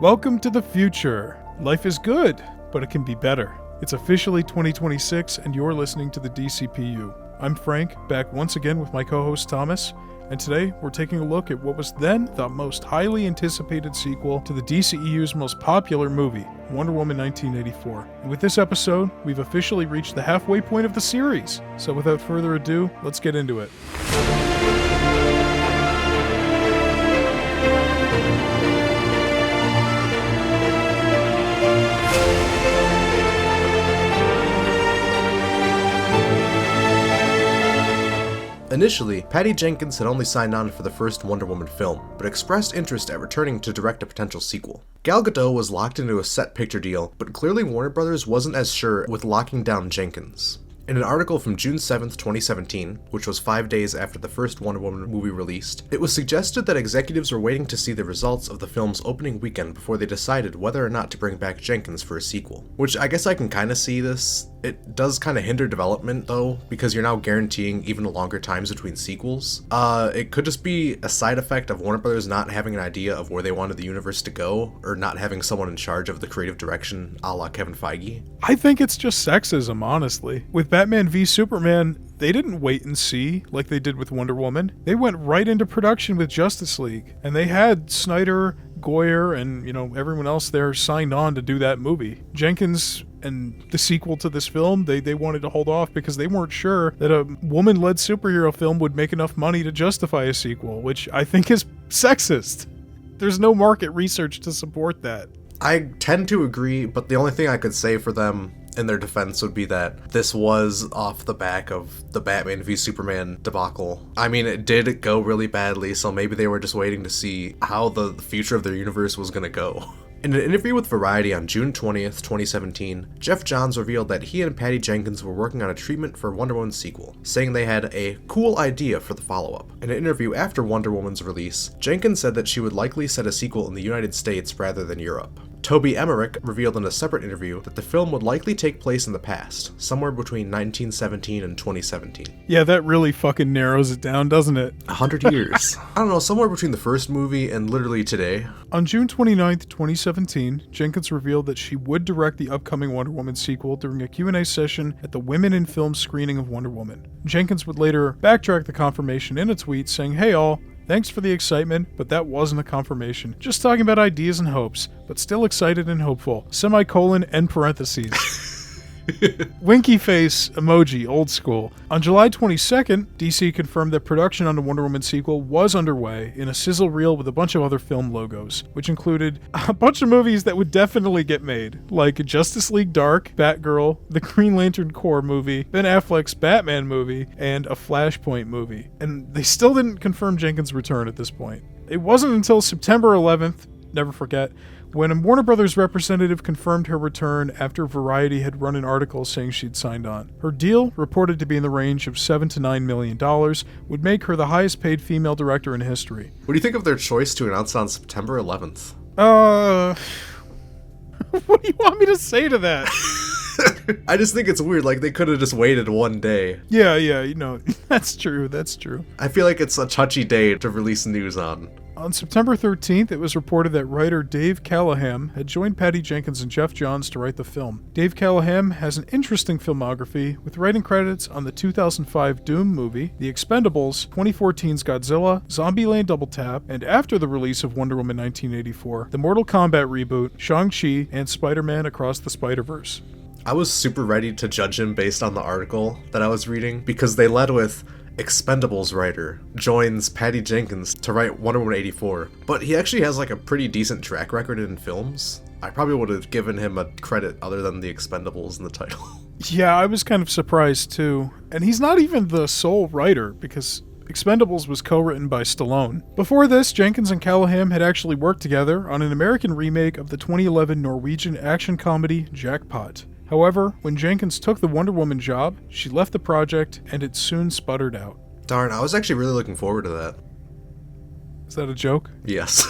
Welcome to the future. Life is good, but it can be better. It's officially 2026, and you're listening to the DCPU. I'm Frank, back once again with my co-host Thomas, and today we're taking a look at what was then the most highly anticipated sequel to the DCEU's most popular movie, Wonder Woman 1984. And with this episode, we've officially reached the halfway point of the series. So without further ado, let's get into it. Initially, Patty Jenkins had only signed on for the first Wonder Woman film, but expressed interest at returning to direct a potential sequel. Gal Gadot was locked into a set picture deal, but clearly Warner Brothers wasn't as sure with locking down Jenkins. In an article from June 7th, 2017, which was 5 days after the first Wonder Woman movie released, it was suggested that executives were waiting to see the results of the film's opening weekend before they decided whether or not to bring back Jenkins for a sequel. Which I guess I can kind of see this. It does kind of hinder development though, because you're now guaranteeing even longer times between sequels. It could just be a side effect of Warner Brothers not having an idea of where they wanted the universe to go, or not having someone in charge of the creative direction a la Kevin Feige. I think it's just sexism, honestly. With Batman v Superman, they didn't wait and see like they did with Wonder Woman. They went right into production with Justice League, and they had Snyder, Goyer, and everyone else there signed on to do that movie. Jenkins and the sequel to this film, they wanted to hold off because they weren't sure that a woman-led superhero film would make enough money to justify a sequel, which I think is sexist. There's no market research to support that. I tend to agree, but the only thing I could say for them in their defense would be that this was off the back of the Batman v Superman debacle. I mean, it did go really badly, so maybe they were just waiting to see how the future of their universe was gonna go. In an interview with Variety on June 20th, 2017, Jeff Johns revealed that he and Patty Jenkins were working on a treatment for Wonder Woman's sequel, saying they had a cool idea for the follow-up. In an interview after Wonder Woman's release, Jenkins said that she would likely set a sequel in the United States rather than Europe. Toby Emmerich revealed in a separate interview that the film would likely take place in the past, somewhere between 1917 and 2017. Yeah, that really fucking narrows it down, doesn't it? 100 years. I don't know, somewhere between the first movie and literally today. On June 29th, 2017, Jenkins revealed that she would direct the upcoming Wonder Woman sequel during a Q&A session at the Women in Film screening of Wonder Woman. Jenkins would later backtrack the confirmation in a tweet saying, "Hey all, thanks for the excitement, but that wasn't a confirmation. Just talking about ideas and hopes, but still excited and hopeful. Semicolon, end parentheses." Winky face emoji, old school. On July 22nd, DC confirmed that production on the Wonder Woman sequel was underway in a sizzle reel with a bunch of other film logos, which included a bunch of movies that would definitely get made, like Justice League Dark, Batgirl, the Green Lantern Corps movie, Ben Affleck's Batman movie, and a Flashpoint movie. And they still didn't confirm Jenkins' return at this point. It wasn't until September 11th, never forget, when a Warner Brothers representative confirmed her return after Variety had run an article saying she'd signed on. Her deal, reported to be in the range of $7 to $9 million, would make her the highest paid female director in history. What do you think of their choice to announce on September 11th? What do you want me to say to that? I just think it's weird, like they could have just waited one day. Yeah, that's true. I feel like it's a touchy day to release news on. On September 13th, it was reported that writer Dave Callaham had joined Patty Jenkins and Jeff Johns to write the film. Dave Callaham has an interesting filmography, with writing credits on the 2005 Doom movie, The Expendables, 2014's Godzilla, Zombieland Double Tap, and after the release of Wonder Woman 1984, the Mortal Kombat reboot, Shang-Chi, and Spider-Man Across the Spider-Verse. I was super ready to judge him based on the article that I was reading, because they led with Expendables writer joins Patty Jenkins to write Wonder Woman 84, but he actually has like a pretty decent track record in films. I probably would have given him a credit other than the Expendables in the title. Yeah, I was kind of surprised too. And he's not even the sole writer, because Expendables was co-written by Stallone. Before this, Jenkins and Callaham had actually worked together on an American remake of the 2011 Norwegian action comedy Jackpot. However, when Jenkins took the Wonder Woman job, she left the project and it soon sputtered out. Darn, I was actually really looking forward to that. Is that a joke? Yes.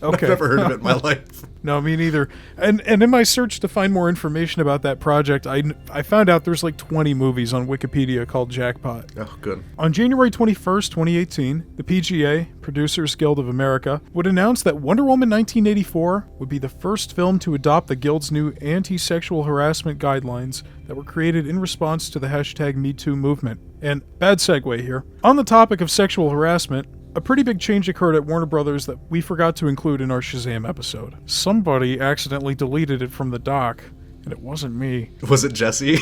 Okay. I've never heard of it in my life. No, me neither. And in my search to find more information about that project, I found out there's like 20 movies on Wikipedia called Jackpot. Oh, good. On January 21st, 2018, the PGA, Producers Guild of America, would announce that Wonder Woman 1984 would be the first film to adopt the Guild's new anti-sexual harassment guidelines that were created in response to the hashtag #MeToo movement. And bad segue here. On the topic of sexual harassment, a pretty big change occurred at Warner Brothers that we forgot to include in our Shazam episode. Somebody accidentally deleted it from the doc, and it wasn't me. Was it Jesse?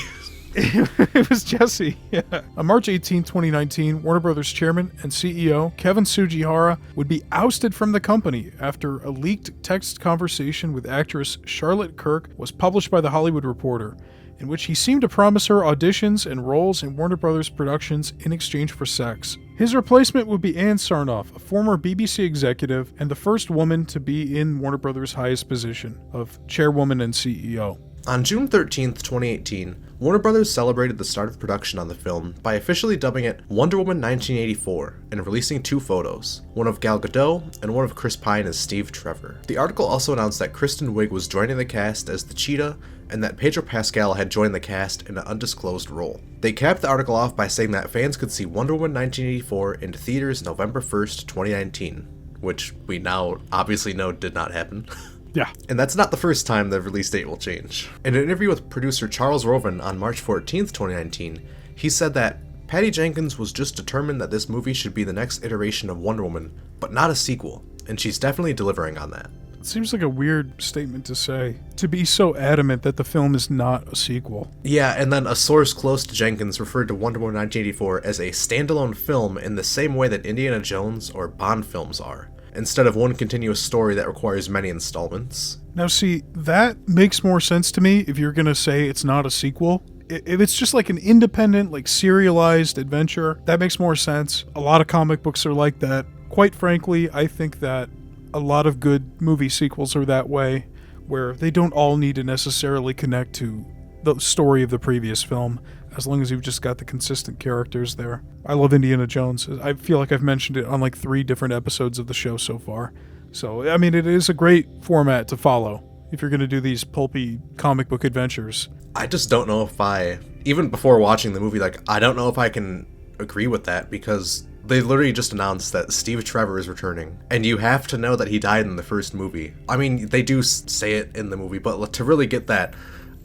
It was Jesse, yeah. On March 18, 2019, Warner Brothers chairman and CEO Kevin Tsujihara would be ousted from the company after a leaked text conversation with actress Charlotte Kirk was published by The Hollywood Reporter, in which he seemed to promise her auditions and roles in Warner Brothers productions in exchange for sex. His replacement would be Ann Sarnoff, a former BBC executive and the first woman to be in Warner Brothers' highest position of chairwoman and CEO. On June 13th, 2018, Warner Brothers celebrated the start of production on the film by officially dubbing it Wonder Woman 1984 and releasing 2 photos, one of Gal Gadot and one of Chris Pine as Steve Trevor. The article also announced that Kristen Wiig was joining the cast as the Cheetah and that Pedro Pascal had joined the cast in an undisclosed role. They capped the article off by saying that fans could see Wonder Woman 1984 in theaters November 1st, 2019, which we now obviously know did not happen. Yeah. And that's not the first time the release date will change. In an interview with producer Charles Roven on March 14th, 2019, he said that Patty Jenkins was just determined that this movie should be the next iteration of Wonder Woman, but not a sequel, and she's definitely delivering on that. It seems like a weird statement to say, to be so adamant that the film is not a sequel. Yeah, and then a source close to Jenkins referred to Wonder Woman 1984 as a standalone film in the same way that Indiana Jones or Bond films are, instead of one continuous story that requires many installments. Now see, that makes more sense to me if you're going to say it's not a sequel. If it's just like an independent, like serialized adventure, that makes more sense. A lot of comic books are like that. Quite frankly, I think that a lot of good movie sequels are that way, where they don't all need to necessarily connect to the story of the previous film, as long as you've just got the consistent characters there. I love Indiana Jones. I feel like I've mentioned it on like 3 different episodes of the show so far. So, I mean, it is a great format to follow if you're going to do these pulpy comic book adventures. I just don't know if even before watching the movie, I don't know if I can agree with that, because they literally just announced that Steve Trevor is returning, and you have to know that he died in the first movie. I mean, they do say it in the movie, but to really get that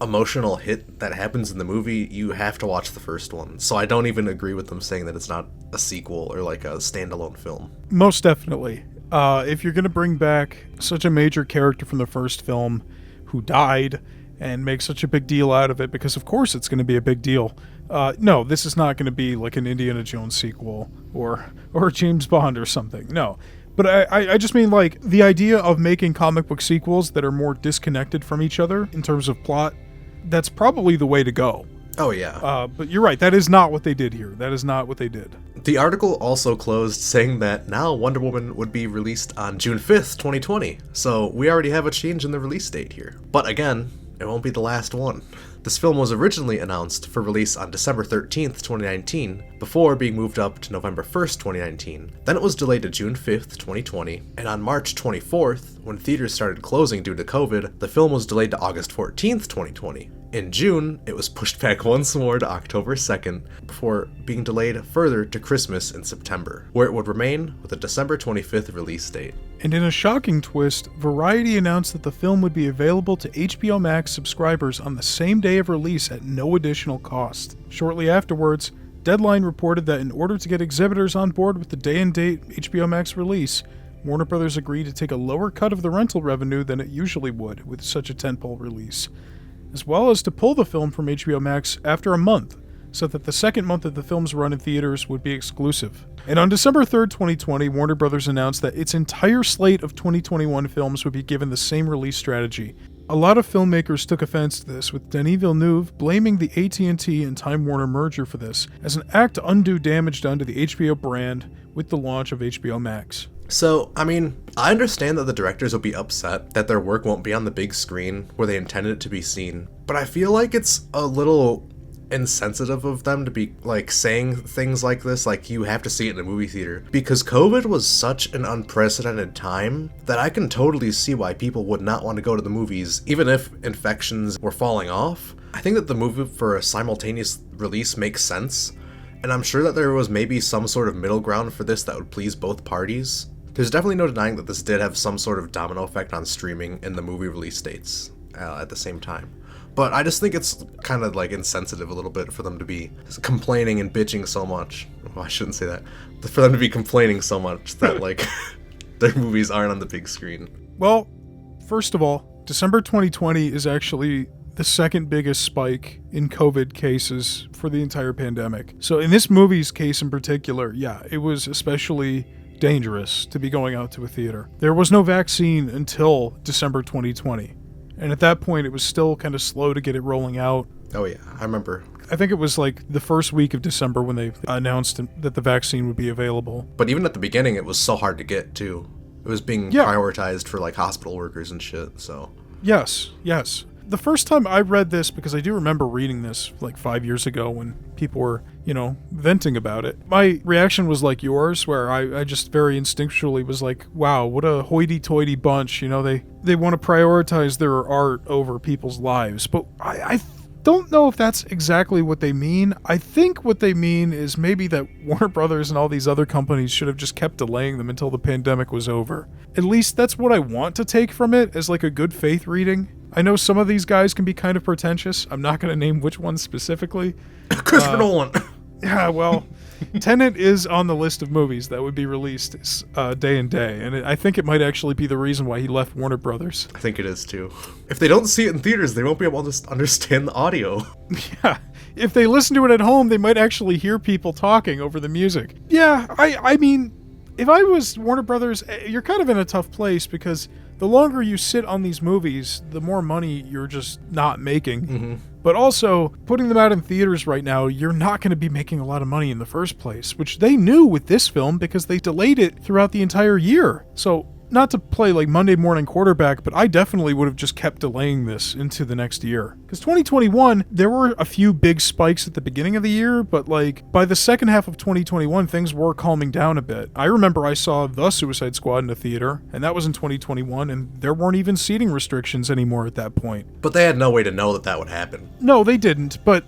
emotional hit that happens in the movie, you have to watch the first one. So I don't even agree with them saying that it's not a sequel or like a standalone film. Most definitely. If you're going to bring back such a major character from the first film who died and make such a big deal out of it, because of course it's going to be a big deal. No, this is not going to be like an Indiana Jones sequel or James Bond or something. No. But I just mean, like, the idea of making comic book sequels that are more disconnected from each other in terms of plot, that's probably the way to go. Oh, yeah. But you're right, that is not what they did here. That is not what they did. The article also closed saying that now Wonder Woman would be released on June 5th, 2020. So we already have a change in the release date here. But again, it won't be the last one. This film was originally announced for release on December 13th, 2019, before being moved up to November 1st, 2019. Then it was delayed to June 5th, 2020, and on March 24th, when theaters started closing due to COVID, the film was delayed to August 14th, 2020. In June, it was pushed back once more to October 2nd, before being delayed further to Christmas in September, where it would remain with a December 25th release date. And in a shocking twist, Variety announced that the film would be available to HBO Max subscribers on the same day of release at no additional cost. Shortly afterwards, Deadline reported that in order to get exhibitors on board with the day-and-date HBO Max release, Warner Brothers agreed to take a lower cut of the rental revenue than it usually would with such a tentpole release, as well as to pull the film from HBO Max after a month, so that the second month of the film's run in theaters would be exclusive. And on December 3rd, 2020, Warner Brothers announced that its entire slate of 2021 films would be given the same release strategy. A lot of filmmakers took offense to this, with Denis Villeneuve blaming the AT&T and Time Warner merger for this, as an act to undo damage done to the HBO brand with the launch of HBO Max. So, I mean, I understand that the directors will be upset that their work won't be on the big screen where they intended it to be seen, but I feel like it's a little insensitive of them to be like saying things like this, like you have to see it in a movie theater, because COVID was such an unprecedented time that I can totally see why people would not want to go to the movies even if infections were falling off. I think that the movie for a simultaneous release makes sense, and I'm sure that there was maybe some sort of middle ground for this that would please both parties. There's definitely no denying that this did have some sort of domino effect on streaming and the movie release dates at the same time. But I just think it's kind of like insensitive a little bit for them to be complaining and bitching so much. Well, I shouldn't say that. For them to be complaining so much that like their movies aren't on the big screen. Well, first of all, December 2020 is actually the second biggest spike in COVID cases for the entire pandemic. So in this movie's case in particular, yeah, it was especially dangerous to be going out to a theater. There was no vaccine until December 2020. And at that point, it was still kind of slow to get it rolling out. Oh yeah, I remember. I think it was like the first week of December when they announced that the vaccine would be available. But even at the beginning, it was so hard to get, too. It was being prioritized for like hospital workers and shit, so. Yes. The first time I read this, because I do remember reading this like 5 years ago when people were, venting about it, my reaction was like yours, where I just very instinctually was like, wow, what a hoity-toity bunch, they want to prioritize their art over people's lives. But I don't know if that's exactly what they mean. I think what they mean is maybe that Warner Brothers and all these other companies should have just kept delaying them until the pandemic was over. At least that's what I want to take from it as like a good faith reading. I know some of these guys can be kind of pretentious. I'm not going to name which ones specifically. Christopher Nolan. Yeah, well, Tenet is on the list of movies that would be released day and day, and I think it might actually be the reason why he left Warner Brothers. I think it is too. If they don't see it in theaters, they won't be able to understand the audio. Yeah, if they listen to it at home, they might actually hear people talking over the music. Yeah, I mean, if I was Warner Brothers, you're kind of in a tough place because the longer you sit on these movies, the more money you're just not making. Mm-hmm. But also, putting them out in theaters right now, you're not going to be making a lot of money in the first place, which they knew with this film because they delayed it throughout the entire year. So, not to play like Monday morning quarterback, but I definitely would have just kept delaying this into the next year. Because 2021, there were a few big spikes at the beginning of the year, but like by the second half of 2021, things were calming down a bit. I remember I saw The Suicide Squad in a theater, and that was in 2021, and there weren't even seating restrictions anymore at that point. But they had no way to know that would happen. No, they didn't, but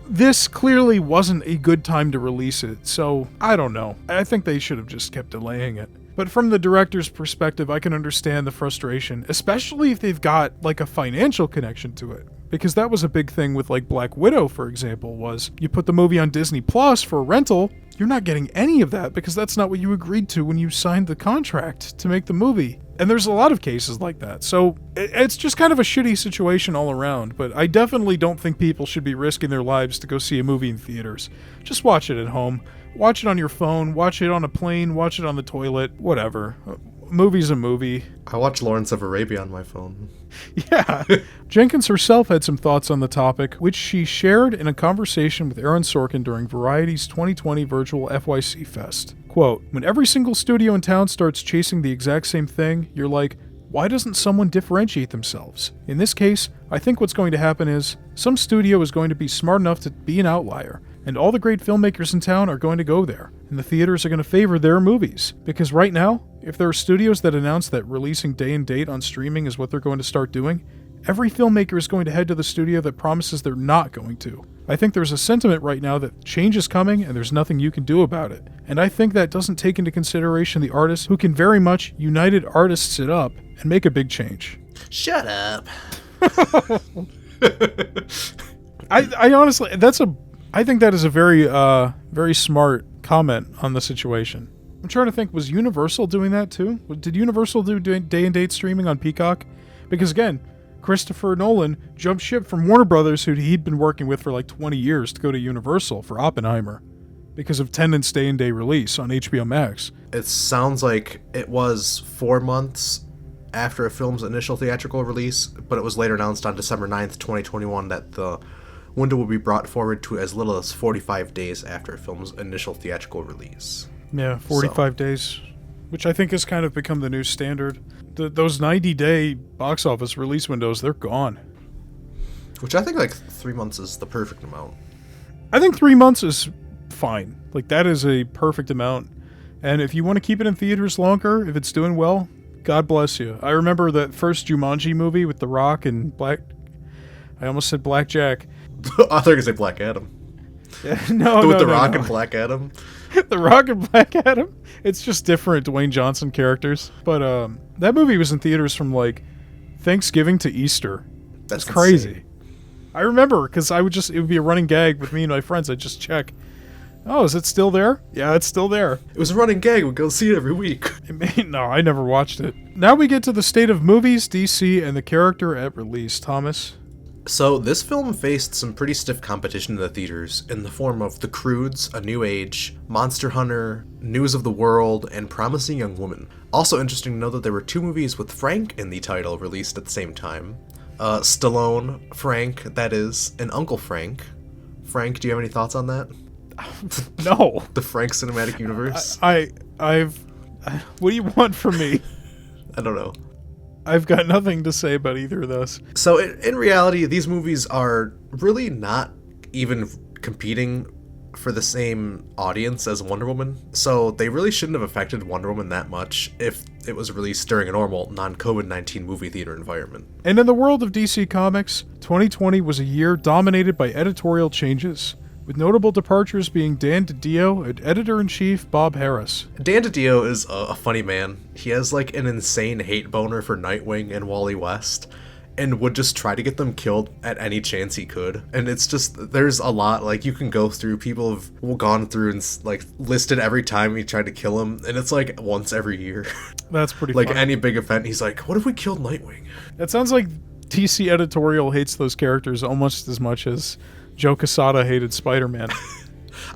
this clearly wasn't a good time to release it, so I don't know. I think they should have just kept delaying it. But from the director's perspective, I can understand the frustration, especially if they've got like a financial connection to it. Because that was a big thing with like Black Widow, for example, was you put the movie on Disney Plus for a rental, you're not getting any of that because that's not what you agreed to when you signed the contract to make the movie. And there's a lot of cases like that. So it's just kind of a shitty situation all around, but I definitely don't think people should be risking their lives to go see a movie in theaters. Just watch it at home. Watch it on your phone, watch it on a plane, watch it on the toilet, whatever. A movie's a movie. I watch Lawrence of Arabia on my phone. Yeah. Jenkins herself had some thoughts on the topic, which she shared in a conversation with Aaron Sorkin during Variety's 2020 virtual FYC Fest. Quote, "When every single studio in town starts chasing the exact same thing, you're like, why doesn't someone differentiate themselves? In this case, I think what's going to happen is some studio is going to be smart enough to be an outlier, and all the great filmmakers in town are going to go there, and the theaters are going to favor their movies. Because right now, if there are studios that announce that releasing day and date on streaming is what they're going to start doing, every filmmaker is going to head to the studio that promises they're not going to. I think there's a sentiment right now that change is coming and there's nothing you can do about it. And I think that doesn't take into consideration the artists who can very much United Artists it up and make a big change." Shut up. I honestly, I think that is a very smart comment on the situation. I'm trying to think, was Universal doing that too? Did Universal do day and date streaming on Peacock? Because again, Christopher Nolan jumped ship from Warner Brothers, who he'd been working with for like 20 years, to go to Universal for Oppenheimer because of Tenet's day and day release on HBO Max. It sounds like it was 4 months after a film's initial theatrical release, but it was later announced on December 9th, 2021 that the window will be brought forward to as little as 45 days after a film's initial theatrical release. Yeah, 45 days, which I think has kind of become the new standard. Those 90-day box office release windows, they're gone. Which I think like 3 months is the perfect amount. I think 3 months is fine. Like, that is a perfect amount. And if you want to keep it in theaters longer, if it's doing well, God bless you. I remember that first Jumanji movie with The Rock and I almost said Black Jack. I thought you were going to say Black Adam. Yeah, With The Rock and Black Adam? The Rock and Black Adam? It's just different Dwayne Johnson characters. But that movie was in theaters from, like, Thanksgiving to Easter. That's crazy. insane. I remember, because it would be a running gag with me and my friends. I'd just check. Oh, is it still there? Yeah, it's still there. It was a running gag. We'd go see it every week. No, I never watched it. Now we get to the state of movies, DC, and the character at release. Thomas? So, this film faced some pretty stiff competition in the theaters in the form of The Croods, A New Age, Monster Hunter, News of the World, and Promising Young Woman. Also interesting to know that there were 2 movies with Frank in the title released at the same time. Stallone, Frank, that is, and Uncle Frank. Frank, do you have any thoughts on that? No. The Frank Cinematic Universe? What do you want from me? I don't know. I've got nothing to say about either of those. So in reality, these movies are really not even competing for the same audience as Wonder Woman, so they really shouldn't have affected Wonder Woman that much if it was released during a normal, non-COVID-19 movie theater environment. And in the world of DC Comics, 2020 was a year dominated by editorial changes, with notable departures being Dan DiDio and editor-in-chief Bob Harris. Dan DiDio is a funny man. He has like an insane hate boner for Nightwing and Wally West, and would just try to get them killed at any chance he could. And it's just, there's a lot, like, you can go through, people have gone through and, like, listed every time he tried to kill him, and it's, like, once every year. That's pretty Like, funny. any big event, he's like, what if we killed Nightwing? That sounds like DC editorial hates those characters almost as much as Joe Quesada hated Spider-Man.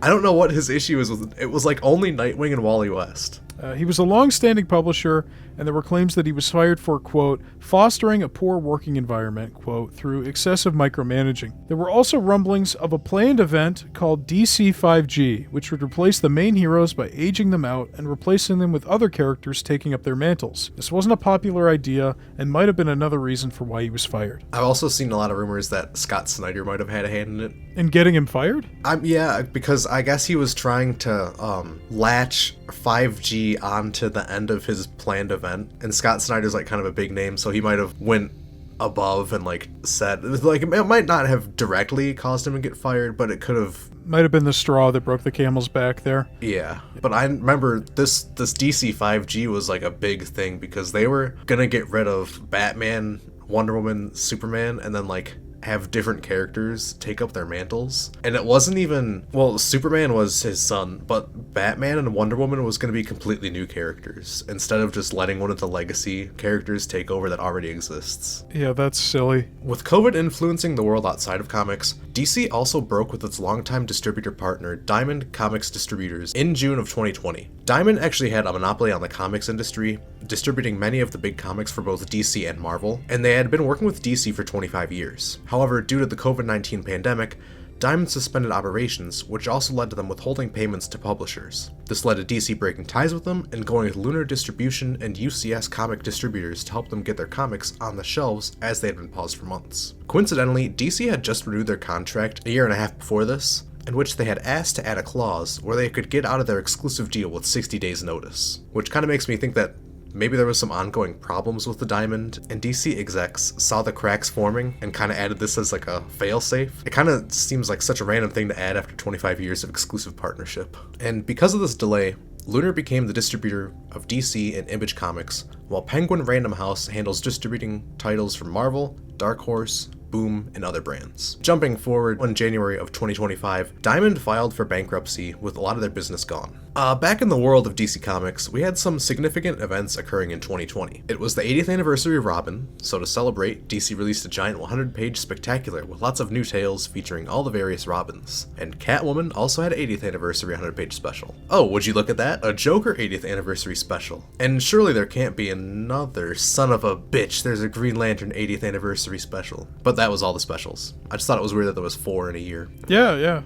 I don't know what his issue is with it. It was, like, only Nightwing and Wally West. He was a long-standing publisher, and there were claims that he was fired for, quote, fostering a poor working environment, quote, through excessive micromanaging. There were also rumblings of a planned event called DC5G, which would replace the main heroes by aging them out and replacing them with other characters taking up their mantles. This wasn't a popular idea, and might have been another reason for why he was fired. I've also seen a lot of rumors that Scott Snyder might have had a hand in it. In getting him fired? Yeah, because I guess he was trying to latch 5G onto the end of his planned event, and Scott Snyder's like kind of a big name, so he might have went above and like said, like, it might not have directly caused him to get fired, but it could have. Might have been the straw that broke the camel's back there. Yeah, but I remember this DC 5G was like a big thing because they were gonna get rid of Batman, Wonder Woman, Superman, and then like have different characters take up their mantles. And it wasn't even, well, Superman was his son, but Batman and Wonder Woman was going to be completely new characters instead of just letting one of the legacy characters take over that already exists. Yeah, that's silly. With COVID influencing the world outside of comics, DC also broke with its longtime distributor partner Diamond Comics Distributors in June of 2020. Diamond actually had a monopoly on the comics industry, distributing many of the big comics for both DC and Marvel, and they had been working with DC for 25 years. However, due to the COVID-19 pandemic, Diamond suspended operations, which also led to them withholding payments to publishers. This led to DC breaking ties with them and going with Lunar Distribution and UCS comic distributors to help them get their comics on the shelves as they had been paused for months. Coincidentally, DC had just renewed their contract a year and a half before this, in which they had asked to add a clause where they could get out of their exclusive deal with 60 days notice, which kind of makes me think that maybe there was some ongoing problems with the Diamond, and DC execs saw the cracks forming and kind of added this as like a failsafe. It kind of seems like such a random thing to add after 25 years of exclusive partnership. And because of this delay, Lunar became the distributor of DC and Image Comics, while Penguin Random House handles distributing titles from Marvel, Dark Horse, Boom, and other brands. Jumping forward, in January of 2025, Diamond filed for bankruptcy with a lot of their business gone. Back in the world of DC Comics, we had some significant events occurring in 2020. It was the 80th anniversary of Robin, so to celebrate, DC released a giant 100-page spectacular with lots of new tales featuring all the various Robins. And Catwoman also had an 80th anniversary 100-page special. Oh, would you look at that? A Joker 80th anniversary special. And surely there can't be another son of a bitch, there's a Green Lantern 80th anniversary special. But that was all the specials. I just thought it was weird that there was 4 in a year. Yeah.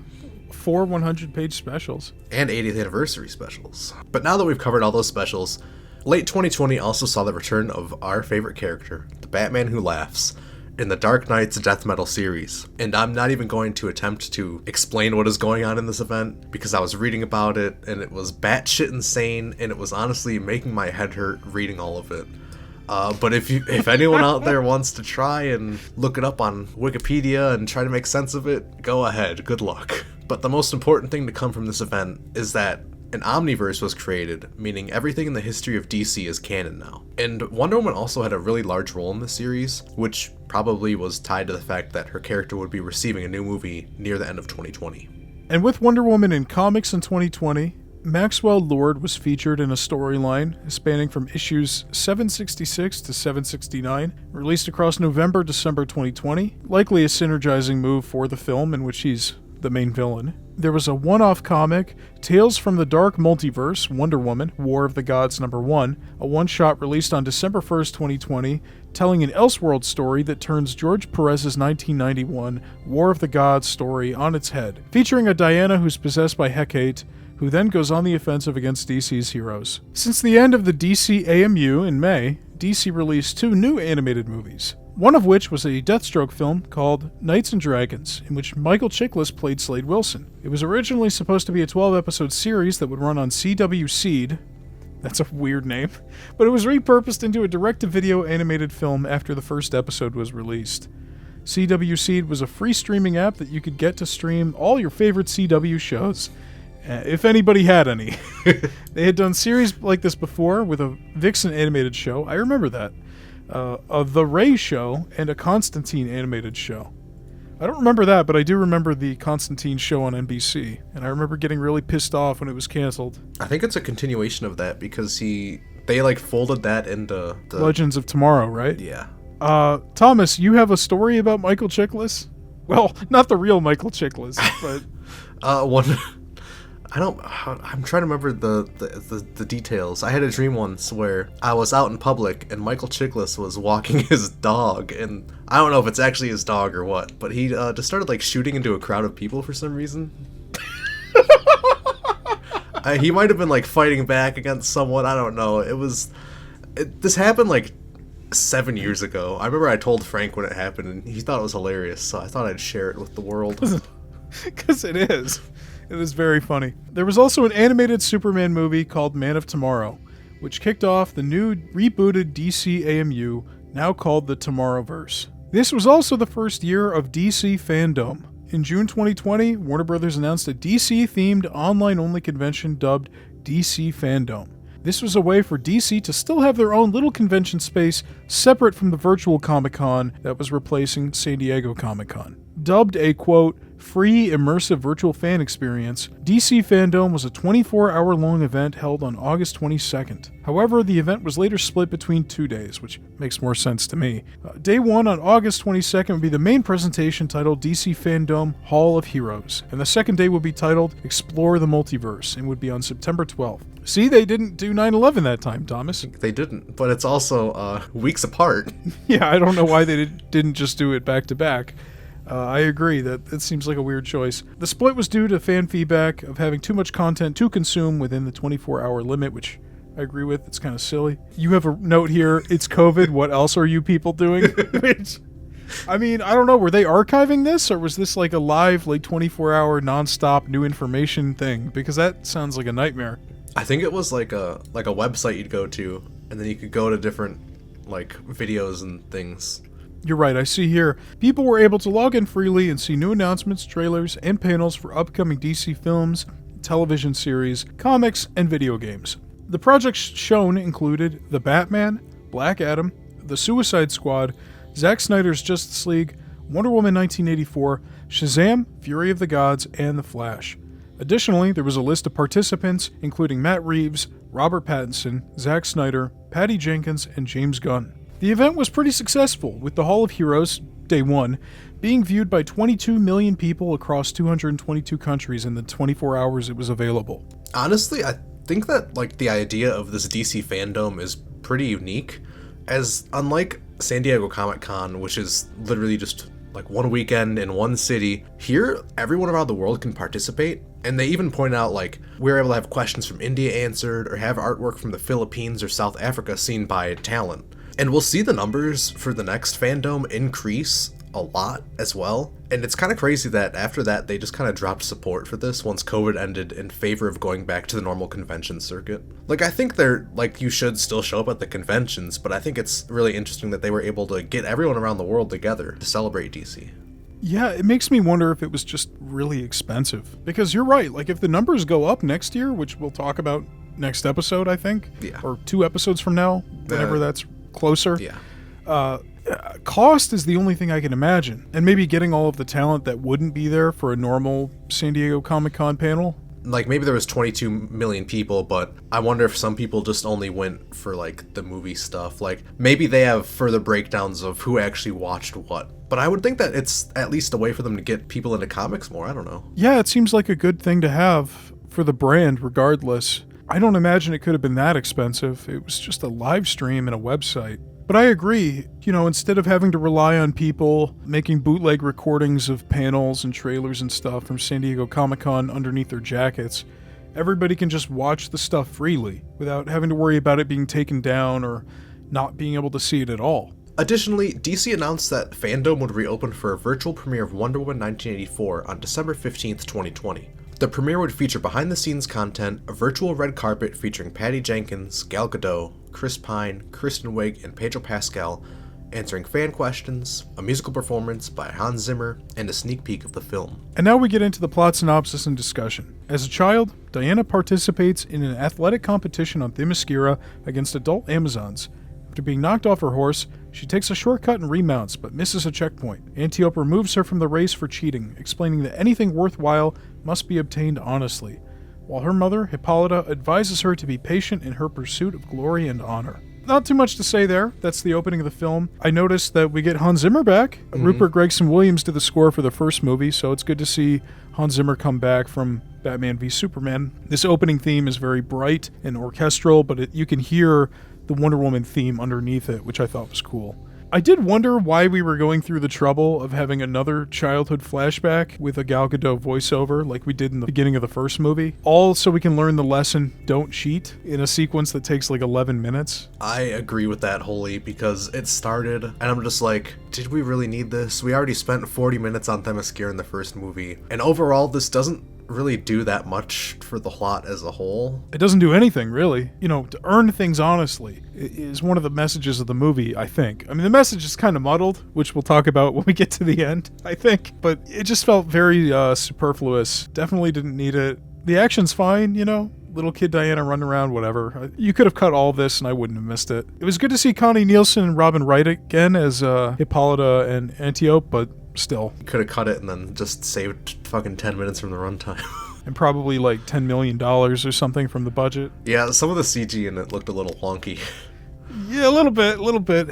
4 100-page specials. And 80th anniversary specials. But now that we've covered all those specials, late 2020 also saw the return of our favorite character, the Batman Who Laughs, in the Dark Knight's death metal series. And I'm not even going to attempt to explain what is going on in this event, because I was reading about it, and it was batshit insane, and it was honestly making my head hurt reading all of it. But if anyone out there wants to try and look it up on Wikipedia and try to make sense of it, go ahead, good luck. But the most important thing to come from this event is that an omniverse was created, meaning everything in the history of DC is canon now. And Wonder Woman also had a really large role in the series, which probably was tied to the fact that her character would be receiving a new movie near the end of 2020. And with Wonder Woman in comics in 2020, Maxwell Lord was featured in a storyline spanning from issues 766 to 769, released across November, December 2020, likely a synergizing move for the film in which he's the main villain. There was a one-off comic, Tales from the Dark Multiverse, Wonder Woman, War of the Gods #1, a one-shot released on December 1st, 2020, telling an Elseworld story that turns George Perez's 1991 War of the Gods story on its head, featuring a Diana who's possessed by Hecate, who then goes on the offensive against DC's heroes. Since the end of the DCAMU in May, DC released 2 new animated movies, one of which was a Deathstroke film called Knights and Dragons, in which Michael Chiklis played Slade Wilson. It was originally supposed to be a 12-episode series that would run on CW Seed. That's a weird name. But it was repurposed into a direct-to-video animated film after the first episode was released. CW Seed was a free streaming app that you could get to stream all your favorite CW shows, if anybody had any. They had done series like this before with a Vixen animated show. I remember that. A The Ray show and a Constantine animated show. I don't remember that, but I do remember the Constantine show on NBC, and I remember getting really pissed off when it was canceled. I think it's a continuation of that because they folded that into the Legends of Tomorrow, right? Yeah. Thomas, you have a story about Michael Chiklis? Well, not the real Michael Chiklis, but one. I'm trying to remember the details. I had a dream once where I was out in public and Michael Chiklis was walking his dog, and I don't know if it's actually his dog or what, but he just started like shooting into a crowd of people for some reason. He might have been like fighting back against someone, I don't know. This happened like 7 years ago. I remember I told Frank when it happened and he thought it was hilarious, so I thought I'd share it with the world. Because it is. It is very funny. There was also an animated Superman movie called Man of Tomorrow, which kicked off the new rebooted DCAMU, now called the Tomorrowverse. This was also the first year of DC fandom. In June 2020, Warner Bros. Announced a DC-themed online-only convention dubbed DC Fandom. This was a way for DC to still have their own little convention space separate from the virtual Comic-Con that was replacing San Diego Comic-Con. Dubbed a, quote, free, immersive virtual fan experience, DC Fandom was a 24-hour-long event held on August 22nd. However, the event was later split between 2 days, which makes more sense to me. Day 1 on August 22nd would be the main presentation titled DC Fandom Hall of Heroes, and the second day would be titled Explore the Multiverse, and would be on September 12th. See, they didn't do 9/11 that time, Thomas. They didn't, but it's also weeks apart. Yeah, I don't know why they didn't just do it back-to-back. I agree that it seems like a weird choice. The split was due to fan feedback of having too much content to consume within the 24-hour limit, which I agree with. It's kind of silly. You have a note here, it's COVID, what else are you people doing? Which, I mean, I don't know, were they archiving this, or was this like a live, like 24-hour, non-stop new information thing? Because that sounds like a nightmare. I think it was like a website you'd go to, and then you could go to different like videos and things. You're right, I see here. People were able to log in freely and see new announcements, trailers, and panels for upcoming DC films, television series, comics, and video games. The projects shown included The Batman, Black Adam, The Suicide Squad, Zack Snyder's Justice League, Wonder Woman 1984, Shazam, Fury of the Gods, and The Flash. Additionally, there was a list of participants, including Matt Reeves, Robert Pattinson, Zack Snyder, Patty Jenkins, and James Gunn. The event was pretty successful, with the Hall of Heroes, Day 1, being viewed by 22 million people across 222 countries in the 24 hours it was available. Honestly, I think that like the idea of this DC fandom is pretty unique, as unlike San Diego Comic-Con, which is literally just like one weekend in one city, here everyone around the world can participate. And they even point out like we're able to have questions from India answered or have artwork from the Philippines or South Africa seen by talent. And we'll see the numbers for the next fandom increase a lot as well. And it's kind of crazy that after that, they just kind of dropped support for this once COVID ended in favor of going back to the normal convention circuit. Like, I think you should still show up at the conventions, but I think it's really interesting that they were able to get everyone around the world together to celebrate DC. Yeah, it makes me wonder if it was just really expensive. Because you're right, like if the numbers go up next year, which we'll talk about next episode, I think, or 2 episodes from now, whenever that's closer. Yeah. Cost is the only thing I can imagine. And maybe getting all of the talent that wouldn't be there for a normal San Diego Comic-Con panel. Like, maybe there was 22 million people, but I wonder if some people just only went for, like, the movie stuff. Like, maybe they have further breakdowns of who actually watched what. But I would think that it's at least a way for them to get people into comics more. I don't know. Yeah, it seems like a good thing to have for the brand, regardless. I don't imagine it could have been that expensive. It was just a live stream and a website. But I agree, instead of having to rely on people making bootleg recordings of panels and trailers and stuff from San Diego Comic-Con underneath their jackets, everybody can just watch the stuff freely without having to worry about it being taken down or not being able to see it at all. Additionally, DC announced that fandom would reopen for a virtual premiere of Wonder Woman 1984 on December 15th, 2020. The premiere would feature behind-the-scenes content, a virtual red carpet featuring Patty Jenkins, Gal Gadot, Chris Pine, Kristen Wiig, and Pedro Pascal, answering fan questions, a musical performance by Hans Zimmer, and a sneak peek of the film. And now we get into the plot synopsis and discussion. As a child, Diana participates in an athletic competition on Themyscira against adult Amazons. After being knocked off her horse, she takes a shortcut and remounts, but misses a checkpoint. Antiope removes her from the race for cheating, explaining that anything worthwhile must be obtained honestly, while her mother, Hippolyta, advises her to be patient in her pursuit of glory and honor. Not too much to say there. That's the opening of the film. I noticed that we get Hans Zimmer back. Rupert Gregson-Williams did the score for the first movie, so it's good to see Hans Zimmer come back from Batman v Superman. This opening theme is very bright and orchestral, but you can hear the Wonder Woman theme underneath it, which I thought was cool. I did wonder why we were going through the trouble of having another childhood flashback with a Gal Gadot voiceover like we did in the beginning of the first movie. All so we can learn the lesson, don't cheat, in a sequence that takes like 11 minutes. I agree with that wholly because it started and I'm just like, did we really need this? We already spent 40 minutes on Themyscira in the first movie. And overall, this doesn't really do that much for the plot as a whole. It doesn't do anything, really. To earn things honestly is one of the messages of the movie, I think. I mean, the message is kind of muddled, which we'll talk about when we get to the end, I think. But it just felt very superfluous. Definitely didn't need it. The action's fine, little kid Diana running around, whatever. You could have cut all this and I wouldn't have missed it. It was good to see Connie Nielsen and Robin Wright again as Hippolyta and Antiope, but still. Could have cut it and then just saved fucking 10 minutes from the runtime. And probably like $10 million or something from the budget. Yeah, some of the CG in it looked a little wonky. Yeah, a little bit.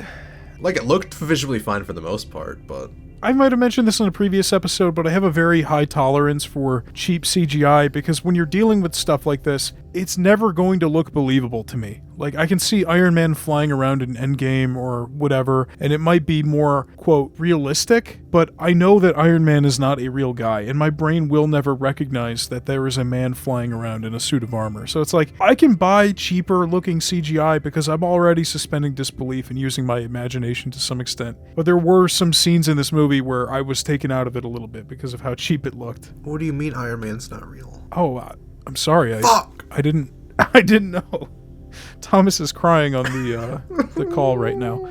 Like, it looked visually fine for the most part, but I might have mentioned this in a previous episode, but I have a very high tolerance for cheap CGI because when you're dealing with stuff like this, it's never going to look believable to me. Like, I can see Iron Man flying around in Endgame or whatever, and it might be more, quote, realistic, but I know that Iron Man is not a real guy, and my brain will never recognize that there is a man flying around in a suit of armor. So it's like, I can buy cheaper looking CGI because I'm already suspending disbelief and using my imagination to some extent. But there were some scenes in this movie where I was taken out of it a little bit because of how cheap it looked. What do you mean Iron Man's not real? Oh, I'm sorry. Fuck! I didn't know. Thomas is crying on the call right now.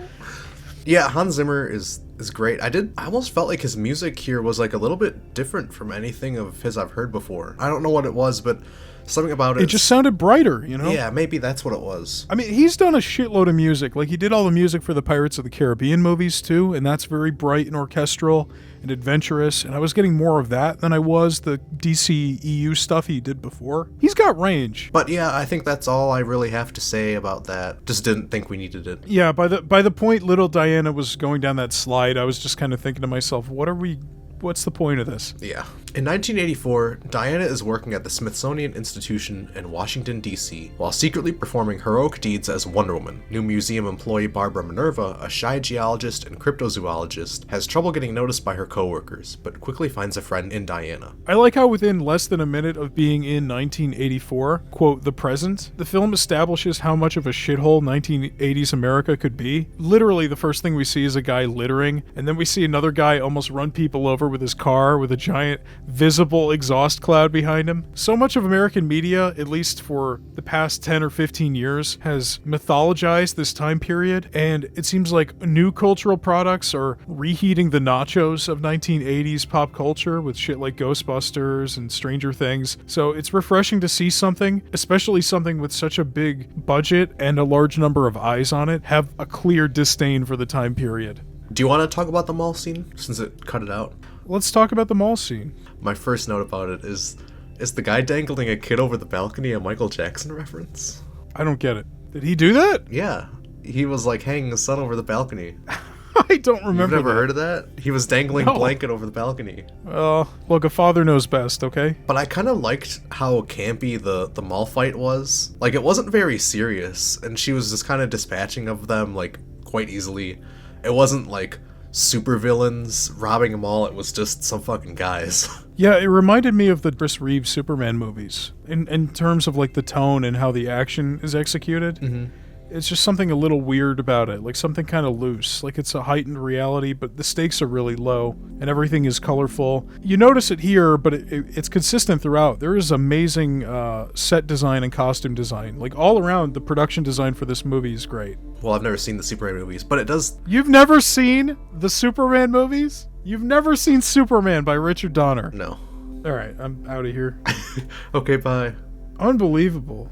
Yeah, Hans Zimmer is great. I almost felt like his music here was like a little bit different from anything of his I've heard before. I don't know what it was, but something about it. It just sounded brighter, Yeah, maybe that's what it was. I mean, he's done a shitload of music. Like, he did all the music for the Pirates of the Caribbean movies, too, and that's very bright and orchestral and adventurous, and I was getting more of that than I was the DCEU stuff he did before. He's got range. But yeah, I think that's all I really have to say about that. Just didn't think we needed it. Yeah, by the point little Diana was going down that slide, I was just kind of thinking to myself, what's the point of this? Yeah. In 1984, Diana is working at the Smithsonian Institution in Washington, D.C., while secretly performing heroic deeds as Wonder Woman. New museum employee Barbara Minerva, a shy geologist and cryptozoologist, has trouble getting noticed by her coworkers, but quickly finds a friend in Diana. I like how within less than a minute of being in 1984, quote, the present, the film establishes how much of a shithole 1980s America could be. Literally, the first thing we see is a guy littering, and then we see another guy almost run people over with his car with a giant visible exhaust cloud behind him. So much of American media, at least for the past 10 or 15 years, has mythologized this time period, and it seems like new cultural products are reheating the nachos of 1980s pop culture with shit like Ghostbusters and Stranger Things. So it's refreshing to see something, especially something with such a big budget and a large number of eyes on it, have a clear disdain for the time period. Do you want to talk about the mall scene, since it cut it out? Let's talk about the mall scene. My first note about it is the guy dangling a kid over the balcony a Michael Jackson reference? I don't get it. Did he do that? Yeah. He was like hanging his son over the balcony. I don't remember. You've never heard of that? He was dangling a blanket over the balcony. Look, a father knows best, okay? But I kind of liked how campy the mall fight was. Like, it wasn't very serious, and she was just kind of dispatching of them, like, quite easily. It wasn't, like, super villains robbing a mall. It was just some fucking guys. Yeah, it reminded me of the Chris Reeve Superman movies in terms of like the tone and how the action is executed. Mm-hmm. It's just something a little weird about it, like something kind of loose, like it's a heightened reality, but the stakes are really low and everything is colorful. You notice it here, but it's consistent throughout. There is amazing set design and costume design. Like all around, the production design for this movie is great. Well, I've never seen the Superman movies, but it does... You've never seen the Superman movies? You've never seen Superman by Richard Donner? No. All right, I'm out of here. Okay, bye. Unbelievable.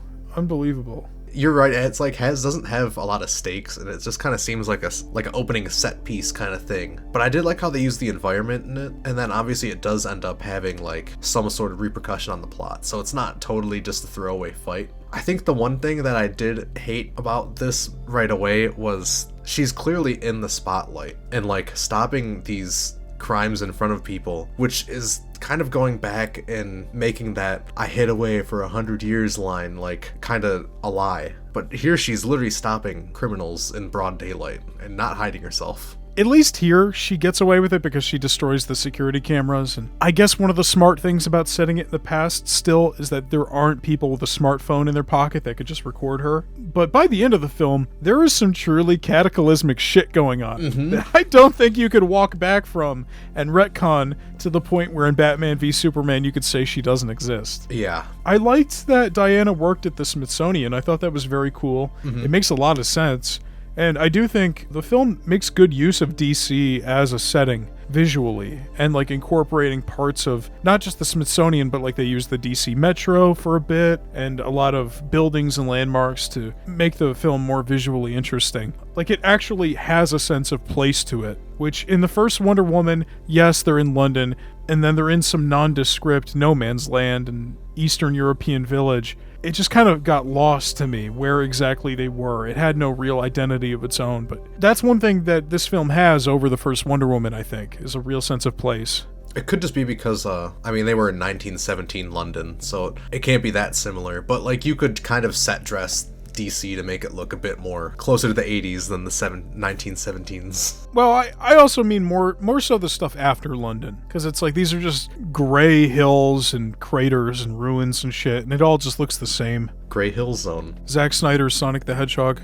You're right. It's like doesn't have a lot of stakes, and it just kind of seems like an opening set piece kind of thing. But I did like how they use the environment in it, and then obviously it does end up having like some sort of repercussion on the plot. So it's not totally just a throwaway fight. I think the one thing that I did hate about this right away was she's clearly in the spotlight and like stopping these crimes in front of people, which is kind of going back and making that I hid away for 100 years line like kind of a lie. But here she's literally stopping criminals in broad daylight and not hiding herself. At least here, she gets away with it because she destroys the security cameras. And I guess one of the smart things about setting it in the past still is that there aren't people with a smartphone in their pocket that could just record her. But by the end of the film, there is some truly cataclysmic shit going on that I don't think you could walk back from and retcon to the point where in Batman v Superman you could say she doesn't exist. Yeah. I liked that Diana worked at the Smithsonian. I thought that was very cool. It makes a lot of sense. And I do think the film makes good use of DC as a setting visually and like incorporating parts of not just the Smithsonian, but like they use the DC Metro for a bit and a lot of buildings and landmarks to make the film more visually interesting. Like it actually has a sense of place to it, which in the first Wonder Woman, yes, they're in London, and then they're in some nondescript no man's land and Eastern European village. It just kind of got lost to me where exactly they were. It had no real identity of its own, but that's one thing that this film has over the first Wonder Woman, I think, is a real sense of place. It could just be because, they were in 1917 London, so it can't be that similar, but like you could kind of set dress DC to make it look a bit more closer to the 80s than the 1917s. Well, I also mean more so the stuff after London, because it's like these are just gray hills and craters and ruins and shit, and it all just looks the same. Gray Hill Zone. Zack Snyder's Sonic the Hedgehog.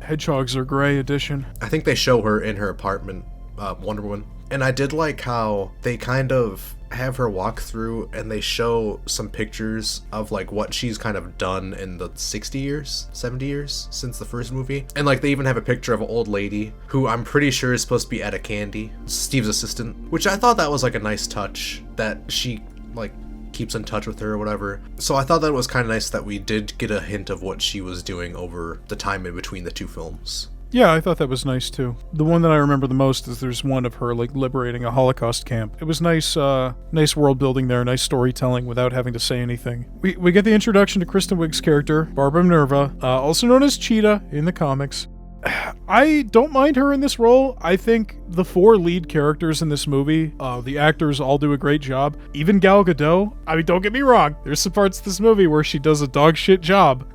Hedgehogs are gray edition. I think they show her in her apartment, Wonder Woman, and I did like how they kind of have her walk through and they show some pictures of like what she's kind of done in the 70 years since the first movie. And like they even have a picture of an old lady who I'm pretty sure is supposed to be Etta Candy, Steve's assistant, which I thought that was like a nice touch that she like keeps in touch with her or whatever. So I thought that was kind of nice that we did get a hint of what she was doing over the time in between the two films. Yeah, I thought that was nice too. The one that I remember the most is there's one of her like liberating a Holocaust camp. It was nice world building there, nice storytelling without having to say anything. We get the introduction to Kristen Wiig's character, Barbara Minerva, also known as Cheetah in the comics. I don't mind her in this role. I think the 4 lead characters in this movie, the actors all do a great job. Even Gal Gadot, I mean, don't get me wrong, there's some parts of this movie where she does a dog shit job,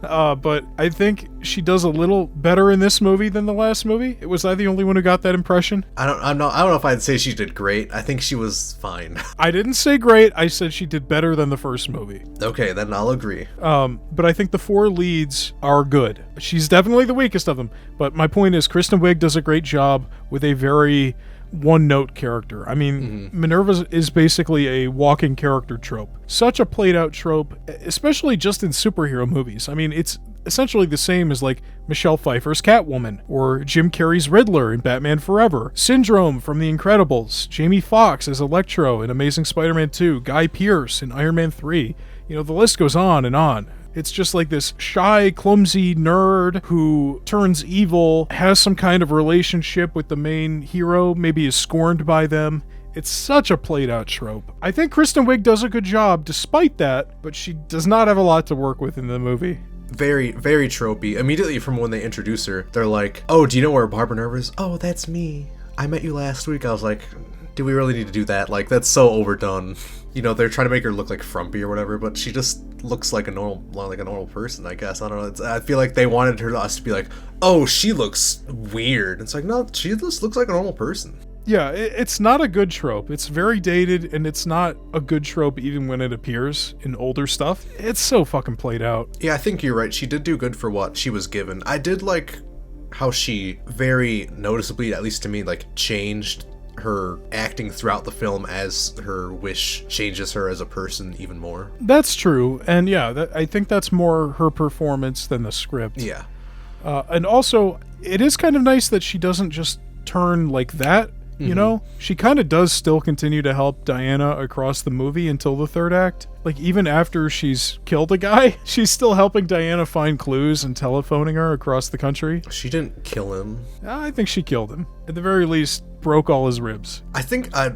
but I think she does a little better in this movie than the last movie. Was I the only one who got that impression? I don't know if I'd say she did great. I think she was fine. I didn't say great, I said she did better than the first movie. Okay, then I'll agree. But I think the 4 leads are good. She's definitely the weakest of them, but my point is Kristen Wiig does a great job with a very one-note character. I mean, Minerva is basically a walking character trope. Such a played-out trope, especially just in superhero movies. I mean, it's essentially the same as like Michelle Pfeiffer's Catwoman, or Jim Carrey's Riddler in Batman Forever, Syndrome from The Incredibles, Jamie Foxx as Electro in Amazing Spider-Man 2, Guy Pearce in Iron Man 3. You know, the list goes on and on. It's just like this shy, clumsy nerd who turns evil, has some kind of relationship with the main hero, maybe is scorned by them. It's such a played-out trope. I think Kristen Wiig does a good job despite that, but she does not have a lot to work with in the movie. Very, very tropey. Immediately from when they introduce her, they're like, oh, do you know where Barbara Nerva is? Oh, that's me. I met you last week. I was like, do we really need to do that? Like, that's so overdone. You know, they're trying to make her look like frumpy or whatever, but she just looks like a normal person, I guess. I don't know. I feel like they wanted us to be like, oh, she looks weird. It's like, no, she just looks like a normal person. Yeah, it's not a good trope. It's very dated, and it's not a good trope even when it appears in older stuff. It's so fucking played out. Yeah, I think you're right. She did do good for what she was given. I did like how she very noticeably, at least to me, like, changed her acting throughout the film as her wish changes her as a person even more. That's true, and yeah, I think that's more her performance than the script. Yeah. And also, it is kind of nice that she doesn't just turn like that, you know? She kind of does still continue to help Diana across the movie until the third act. Like, even after she's killed a guy, she's still helping Diana find clues and telephoning her across the country. She didn't kill him. I think she killed him. At the very least, broke all his ribs. I think, I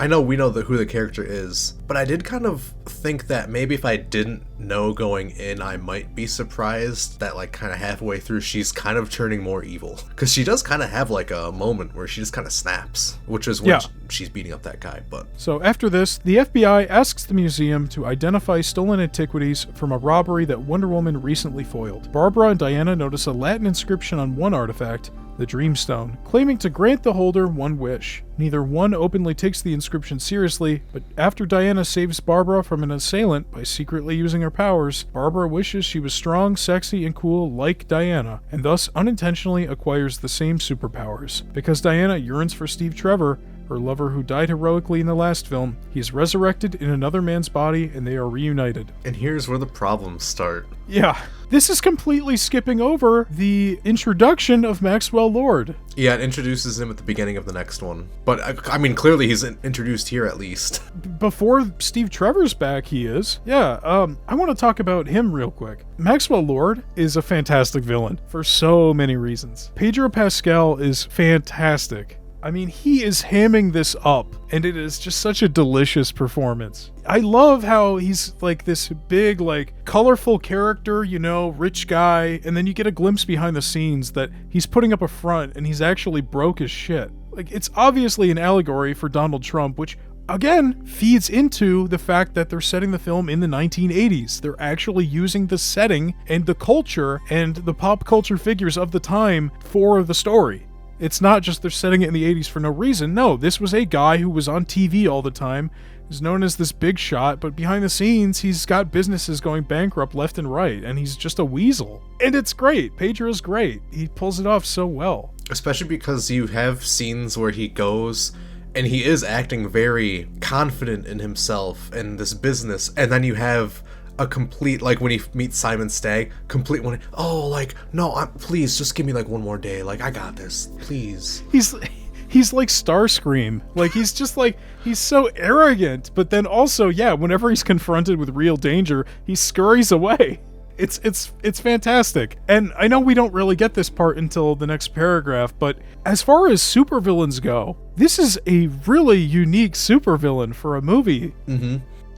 know we know who the character is, but I did kind of think that maybe if I didn't know going in, I might be surprised that, like, kind of halfway through, she's kind of turning more evil. Because she does kind of have, like, a moment where she just kind of snaps, which is when she's beating up that guy, but... So after this, the FBI asks the museum to identify stolen antiquities from a robbery that Wonder Woman recently foiled. Barbara and Diana notice a Latin inscription on one artifact, the Dreamstone, claiming to grant the holder one wish. Neither one openly takes the inscription seriously, but after Diana saves Barbara from an assailant by secretly using her powers, Barbara wishes she was strong, sexy, and cool like Diana, and thus unintentionally acquires the same superpowers. Because Diana yearns for Steve Trevor, her lover who died heroically in the last film, he is resurrected in another man's body and they are reunited. And here's where the problems start. Yeah. This is completely skipping over the introduction of Maxwell Lord. Yeah, it introduces him at the beginning of the next one. But, I mean, clearly he's introduced here at least. Before Steve Trevor's back, he is. Yeah, I want to talk about him real quick. Maxwell Lord is a fantastic villain for so many reasons. Pedro Pascal is fantastic. I mean, he is hamming this up, and it is just such a delicious performance. I love how he's like this big, like, colorful character, you know, rich guy, and then you get a glimpse behind the scenes that he's putting up a front and he's actually broke as shit. Like, it's obviously an allegory for Donald Trump, which, again, feeds into the fact that they're setting the film in the 1980s. They're actually using the setting and the culture and the pop culture figures of the time for the story. It's not just they're setting it in the 80s for no reason. No, this was a guy who was on TV all the time, is known as this big shot, but behind the scenes, he's got businesses going bankrupt left and right, and he's just a weasel. And it's great. Pedro's great. He pulls it off so well. Especially because you have scenes where he goes and he is acting very confident in himself and this business, and then you have a complete, like, when he meets Simon Stagg, complete one, oh, like, no, please, just give me, like, one more day, like, I got this, please. He's like Starscream. Like, he's just like, he's so arrogant, but then also, yeah, whenever he's confronted with real danger, he scurries away. It's fantastic. And I know we don't really get this part until the next paragraph, but as far as supervillains go, this is a really unique supervillain for a movie.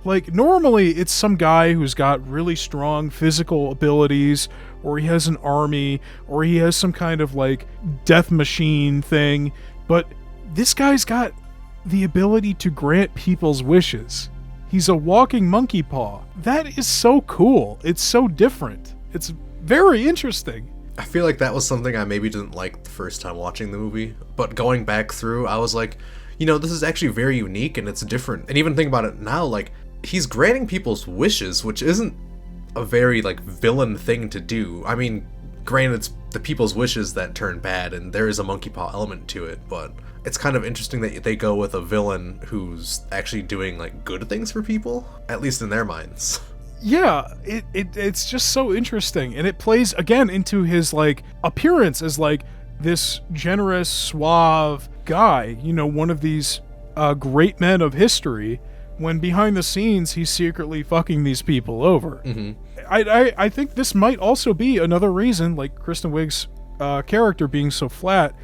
Like, normally it's some guy who's got really strong physical abilities, or he has an army, or he has some kind of, like, death machine thing, but this guy's got the ability to grant people's wishes. He's a walking monkey paw. That is so cool. It's so different. It's very interesting. I feel like that was something I maybe didn't like the first time watching the movie, but going back through, I was like, you know, this is actually very unique and it's different. And even think about it now, like, he's granting people's wishes, which isn't a very, like, villain thing to do. I mean, granted, it's the people's wishes that turn bad, and there is a monkey paw element to it, but it's kind of interesting that they go with a villain who's actually doing, like, good things for people, at least in their minds. Yeah, it's just so interesting, and it plays, again, into his, like, appearance as, like, this generous, suave guy, you know, one of these great men of history, when behind the scenes he's secretly fucking these people over. Mm-hmm. I think this might also be another reason, like Kristen Wiig's character being so flat.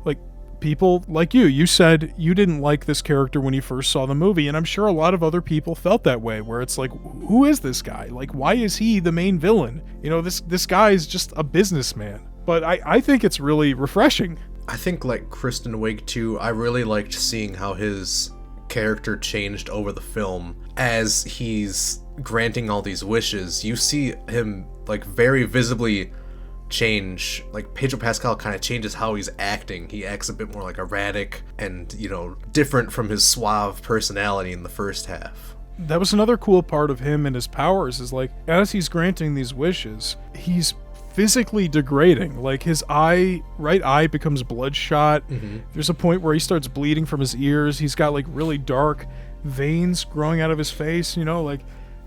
Like, people like you said you didn't like this character when you first saw the movie, and I'm sure a lot of other people felt that way, where it's like, who is this guy? Like, why is he the main villain? You know, this guy is just a businessman. But I think it's really refreshing. I think, like Kristen Wiig too, I really liked seeing how his character changed over the film as he's granting all these wishes. You see him, like, very visibly change. Like, Pedro Pascal kind of changes how he's acting. He acts a bit more, like, erratic and, you know, different from his suave personality in the first half. That was another cool part of him and his powers, is, like, as he's granting these wishes, he's physically degrading. Like, his right eye becomes bloodshot. Mm-hmm. There's a point where he starts bleeding from his ears. He's got, like, really dark veins growing out of his face, you know, like,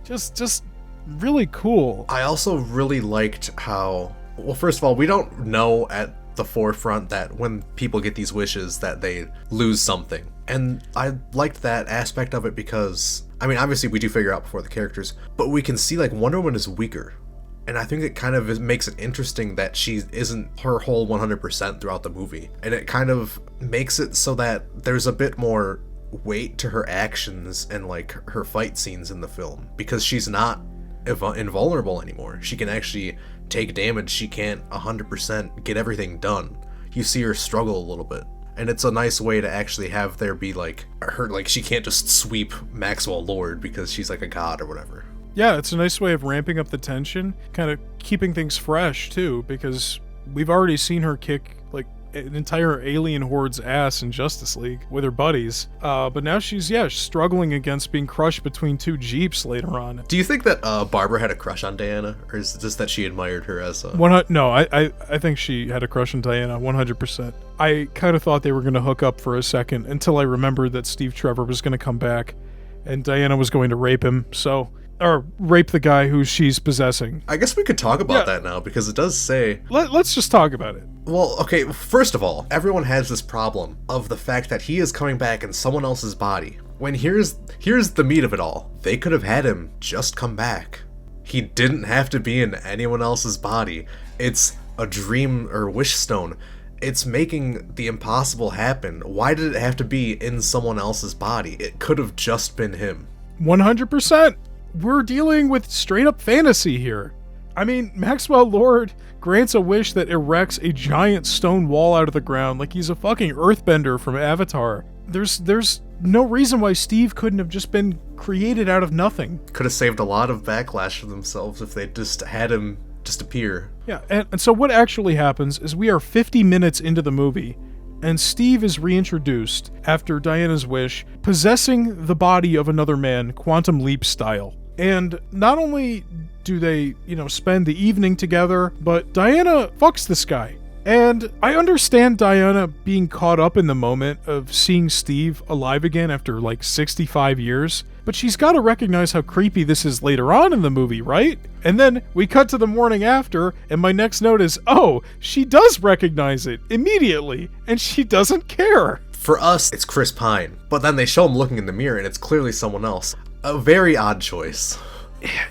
just really cool. I also really liked how, well, first of all, we don't know at the forefront that when people get these wishes that they lose something. And I liked that aspect of it because, I mean, obviously we do figure out before the characters, but we can see, like, Wonder Woman is weaker. And I think it kind of makes it interesting that she isn't her whole 100% throughout the movie. And it kind of makes it so that there's a bit more weight to her actions and, like, her fight scenes in the film. Because she's not invulnerable anymore. She can actually take damage. She can't 100% get everything done. You see her struggle a little bit. And it's a nice way to actually have there be, like, her, like, she can't just sweep Maxwell Lord because she's, like, a god or whatever. Yeah, it's a nice way of ramping up the tension, kind of keeping things fresh, too, because we've already seen her kick, like, an entire alien horde's ass in Justice League with her buddies, but now she's struggling against being crushed between two jeeps later on. Do you think that Barbara had a crush on Diana, or is it just that she admired her as a... No, I think she had a crush on Diana, 100%. I kind of thought they were going to hook up for a second, until I remembered that Steve Trevor was going to come back, and Diana was going to rape him, or rape the guy who she's possessing. I guess we could talk about that now, because it does say... Let's just talk about it. Well, okay, first of all, everyone has this problem of the fact that he is coming back in someone else's body. When here's the meat of it all. They could have had him just come back. He didn't have to be in anyone else's body. It's a dream or wish stone. It's making the impossible happen. Why did it have to be in someone else's body? It could have just been him. 100%. We're dealing with straight up fantasy here. I mean, Maxwell Lord grants a wish that erects a giant stone wall out of the ground like he's a fucking earthbender from Avatar. There's no reason why Steve couldn't have just been created out of nothing. Could have saved a lot of backlash for themselves if they just had him just appear. Yeah, and so what actually happens is we are 50 minutes into the movie, and Steve is reintroduced after Diana's wish, possessing the body of another man, Quantum Leap style. And not only do they, spend the evening together, but Diana fucks this guy. And I understand Diana being caught up in the moment of seeing Steve alive again after like 65 years, but she's got to recognize how creepy this is later on in the movie, right? And then we cut to the morning after, and my next note is, oh, she does recognize it immediately, and she doesn't care. For us, it's Chris Pine, but then they show him looking in the mirror and it's clearly someone else. A very odd choice.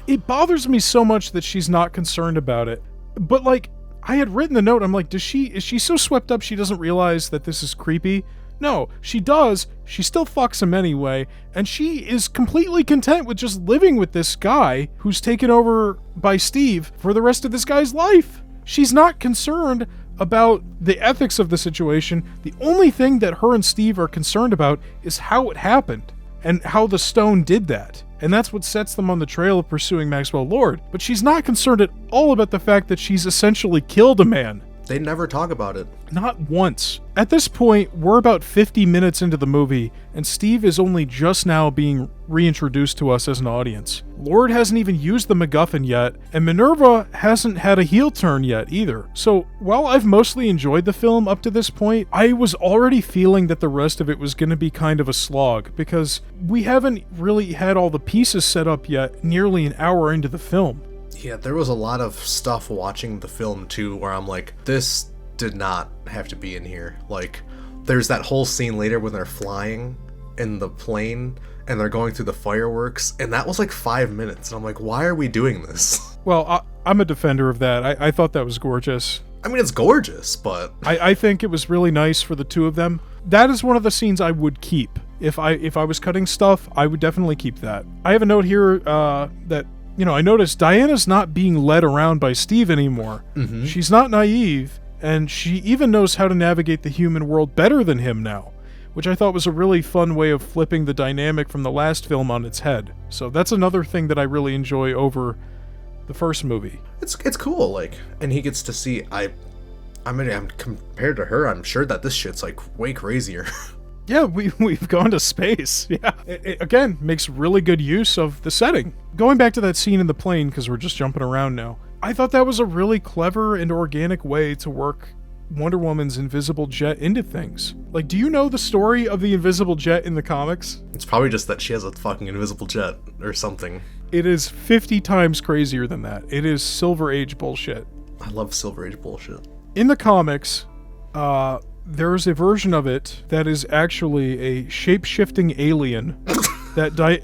It bothers me so much that she's not concerned about it. But, like, I had written the note, I'm like, is she so swept up she doesn't realize that this is creepy? No, she does. She still fucks him anyway, and she is completely content with just living with this guy who's taken over by Steve for the rest of this guy's life. She's not concerned about the ethics of the situation. The only thing that her and Steve are concerned about is how it happened and how the stone did that. And that's what sets them on the trail of pursuing Maxwell Lord. But she's not concerned at all about the fact that she's essentially killed a man. They never talk about it. Not once. At this point, we're about 50 minutes into the movie, and Steve is only just now being reintroduced to us as an audience. Lord hasn't even used the MacGuffin yet, and Minerva hasn't had a heel turn yet either. So, while I've mostly enjoyed the film up to this point, I was already feeling that the rest of it was going to be kind of a slog, because we haven't really had all the pieces set up yet nearly an hour into the film. Yeah, there was a lot of stuff watching the film too where I'm like, this did not have to be in here. Like, there's that whole scene later when they're flying in the plane and they're going through the fireworks, and that was like 5 minutes, and I'm like, why are we doing this? Well, I'm a defender of that. I thought that was gorgeous. I mean, it's gorgeous, but I think it was really nice for the two of them. That is one of the scenes I would keep. If I was cutting stuff, I would definitely keep that. I have a note here that, you know, I noticed Diana's not being led around by Steve anymore. Mm-hmm. She's not naive, and she even knows how to navigate the human world better than him now, which I thought was a really fun way of flipping the dynamic from the last film on its head. So that's another thing that I really enjoy over the first movie. It's cool, like, and he gets to see, I mean, I'm compared to her, I'm sure that this shit's like way crazier. Yeah, we've gone to space. Yeah. It again, makes really good use of the setting. Going back to that scene in the plane, because we're just jumping around now, I thought that was a really clever and organic way to work Wonder Woman's invisible jet into things. Like, do you know the story of the invisible jet in the comics? It's probably just that she has a fucking invisible jet or something. It is 50 times crazier than that. It is Silver Age bullshit. I love Silver Age bullshit. In the comics, there's a version of it that is actually a shape-shifting alien that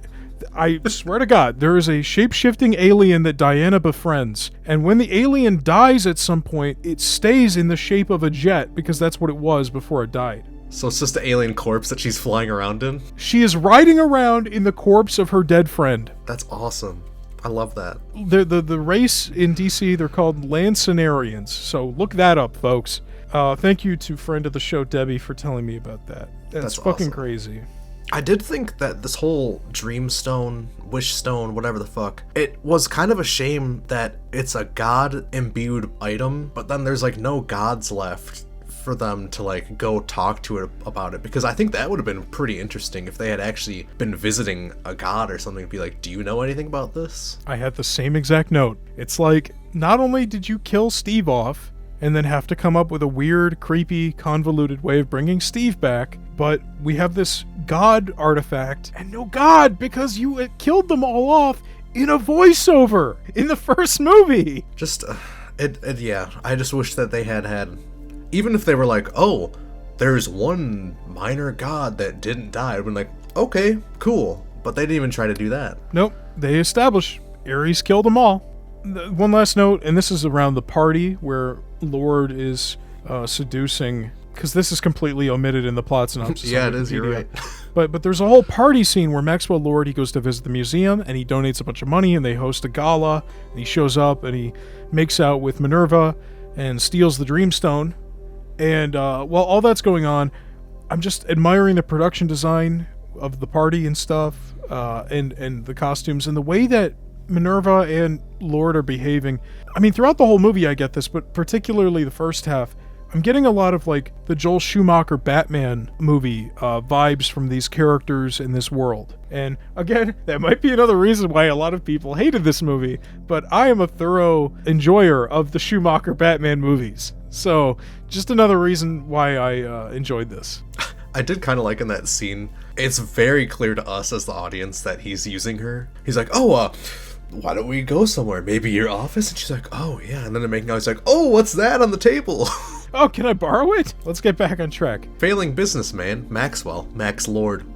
I swear to God, there is a shape-shifting alien that Diana befriends, and when the alien dies at some point, it stays in the shape of a jet because that's what it was before it died. So it's just an alien corpse that she's flying around in? She is riding around in the corpse of her dead friend. That's awesome. I love that. The race in DC, they're called Lancinarians, so look that up, folks. Thank you to friend of the show, Debbie, for telling me about that. That's fucking awesome. Crazy. I did think that this whole dream stone, wish stone, whatever the fuck, it was kind of a shame that it's a god-imbued item, but then there's like no gods left for them to like go talk to it about it, because I think that would have been pretty interesting if they had actually been visiting a god or something to be like, do you know anything about this? I had the same exact note. It's like, not only did you kill Steve off, and then have to come up with a weird, creepy, convoluted way of bringing Steve back, but we have this god artifact, and no god, because you killed them all off in a voiceover in the first movie. Just, yeah, I just wish that they had, even if they were like, oh, there's one minor god that didn't die, I'd been like, okay, cool, but they didn't even try to do that. Nope, they establish Ares killed them all. One last note, and this is around the party where Lord is seducing, because this is completely omitted in the plot synopsis. Yeah, it is, you're right. But there's a whole party scene where Maxwell Lord, he goes to visit the museum, and he donates a bunch of money, and they host a gala, and he shows up, and he makes out with Minerva, and steals the Dreamstone, and while all that's going on, I'm just admiring the production design of the party and stuff, and the costumes, and the way that Minerva and Lord are behaving. I mean, throughout the whole movie I get this, but particularly the first half, I'm getting a lot of like the Joel Schumacher Batman movie vibes from these characters in this world. And again, that might be another reason why a lot of people hated this movie, but I am a thorough enjoyer of the Schumacher Batman movies. So, just another reason why I enjoyed this. I did kind of like in that scene, it's very clear to us as the audience that he's using her. He's like, oh, why don't we go somewhere? Maybe your office? And she's like, oh, yeah. And then they're making out, he's like, oh, what's that on the table? Oh, can I borrow it? Let's get back on track. Failing businessman, Max Lord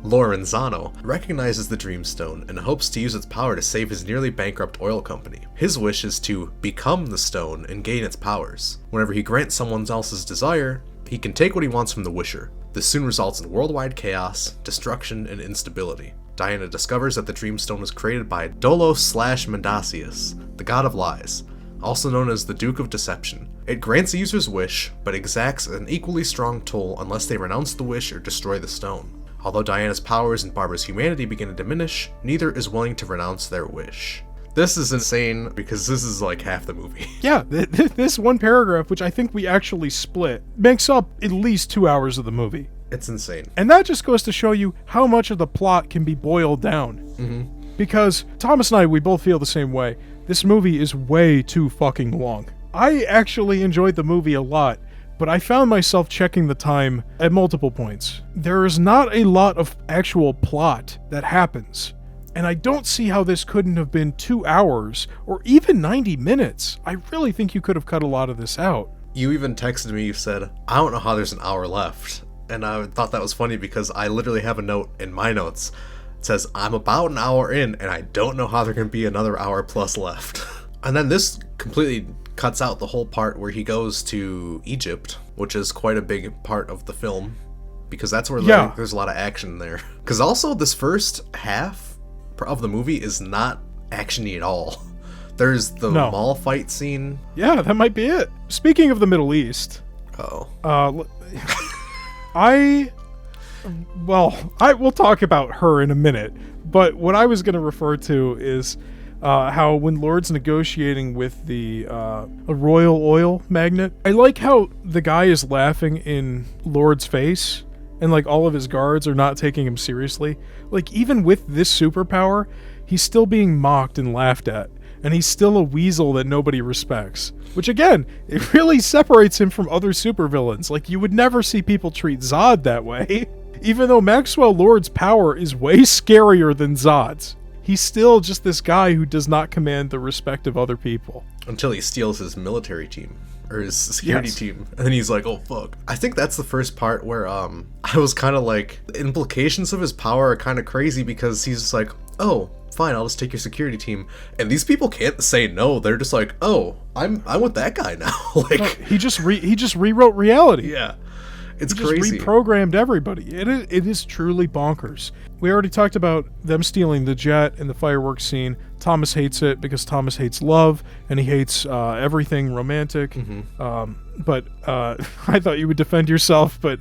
Lorenzano, recognizes the Dreamstone and hopes to use its power to save his nearly bankrupt oil company. His wish is to become the stone and gain its powers. Whenever he grants someone else's desire, he can take what he wants from the wisher. This soon results in worldwide chaos, destruction, and instability. Diana discovers that the Dreamstone was created by Dolos/Mendacius, the god of lies, also known as the Duke of Deception. It grants a user's wish, but exacts an equally strong toll unless they renounce the wish or destroy the stone. Although Diana's powers and Barbara's humanity begin to diminish, neither is willing to renounce their wish. This is insane because this is like half the movie. Yeah, this one paragraph, which I think we actually split, makes up at least 2 hours of the movie. It's insane. And that just goes to show you how much of the plot can be boiled down. Mm-hmm. Because Thomas and I, we both feel the same way. This movie is way too fucking long. I actually enjoyed the movie a lot, but I found myself checking the time at multiple points. There is not a lot of actual plot that happens. And I don't see how this couldn't have been 2 hours or even 90 minutes. I really think you could have cut a lot of this out. You even texted me, you said, I don't know how there's an hour left. And I thought that was funny because I literally have a note in my notes. It says, I'm about an hour in and I don't know how there can be another hour plus left. And then this completely cuts out the whole part where he goes to Egypt, which is quite a big part of the film. Because that's where there's a lot of action there. Because also this first half of the movie is not actiony at all. There's the mall fight scene. Yeah, that might be it. Speaking of the Middle East. We'll talk about her in a minute, but what I was going to refer to is how when Lord's negotiating with the a royal oil magnate, I like how the guy is laughing in Lord's face, and like all of his guards are not taking him seriously. Like even with this superpower, he's still being mocked and laughed at, and he's still a weasel that nobody respects. Which again, it really separates him from other supervillains. Like you would never see people treat Zod that way. Even though Maxwell Lord's power is way scarier than Zod's, he's still just this guy who does not command the respect of other people. Until he steals his military team, or his security team, and then he's like, oh fuck. I think that's the first part where I was kind of like, the implications of his power are kind of crazy because he's just like, oh, fine, I'll just take your security team. And these people can't say no. They're just like, oh, I'm with that guy now. Like he just rewrote reality. Yeah. It's crazy. Just reprogrammed everybody. It is truly bonkers. We already talked about them stealing the jet and the fireworks scene. Thomas hates it because Thomas hates love and he hates everything romantic. Mm-hmm. But I thought you would defend yourself, but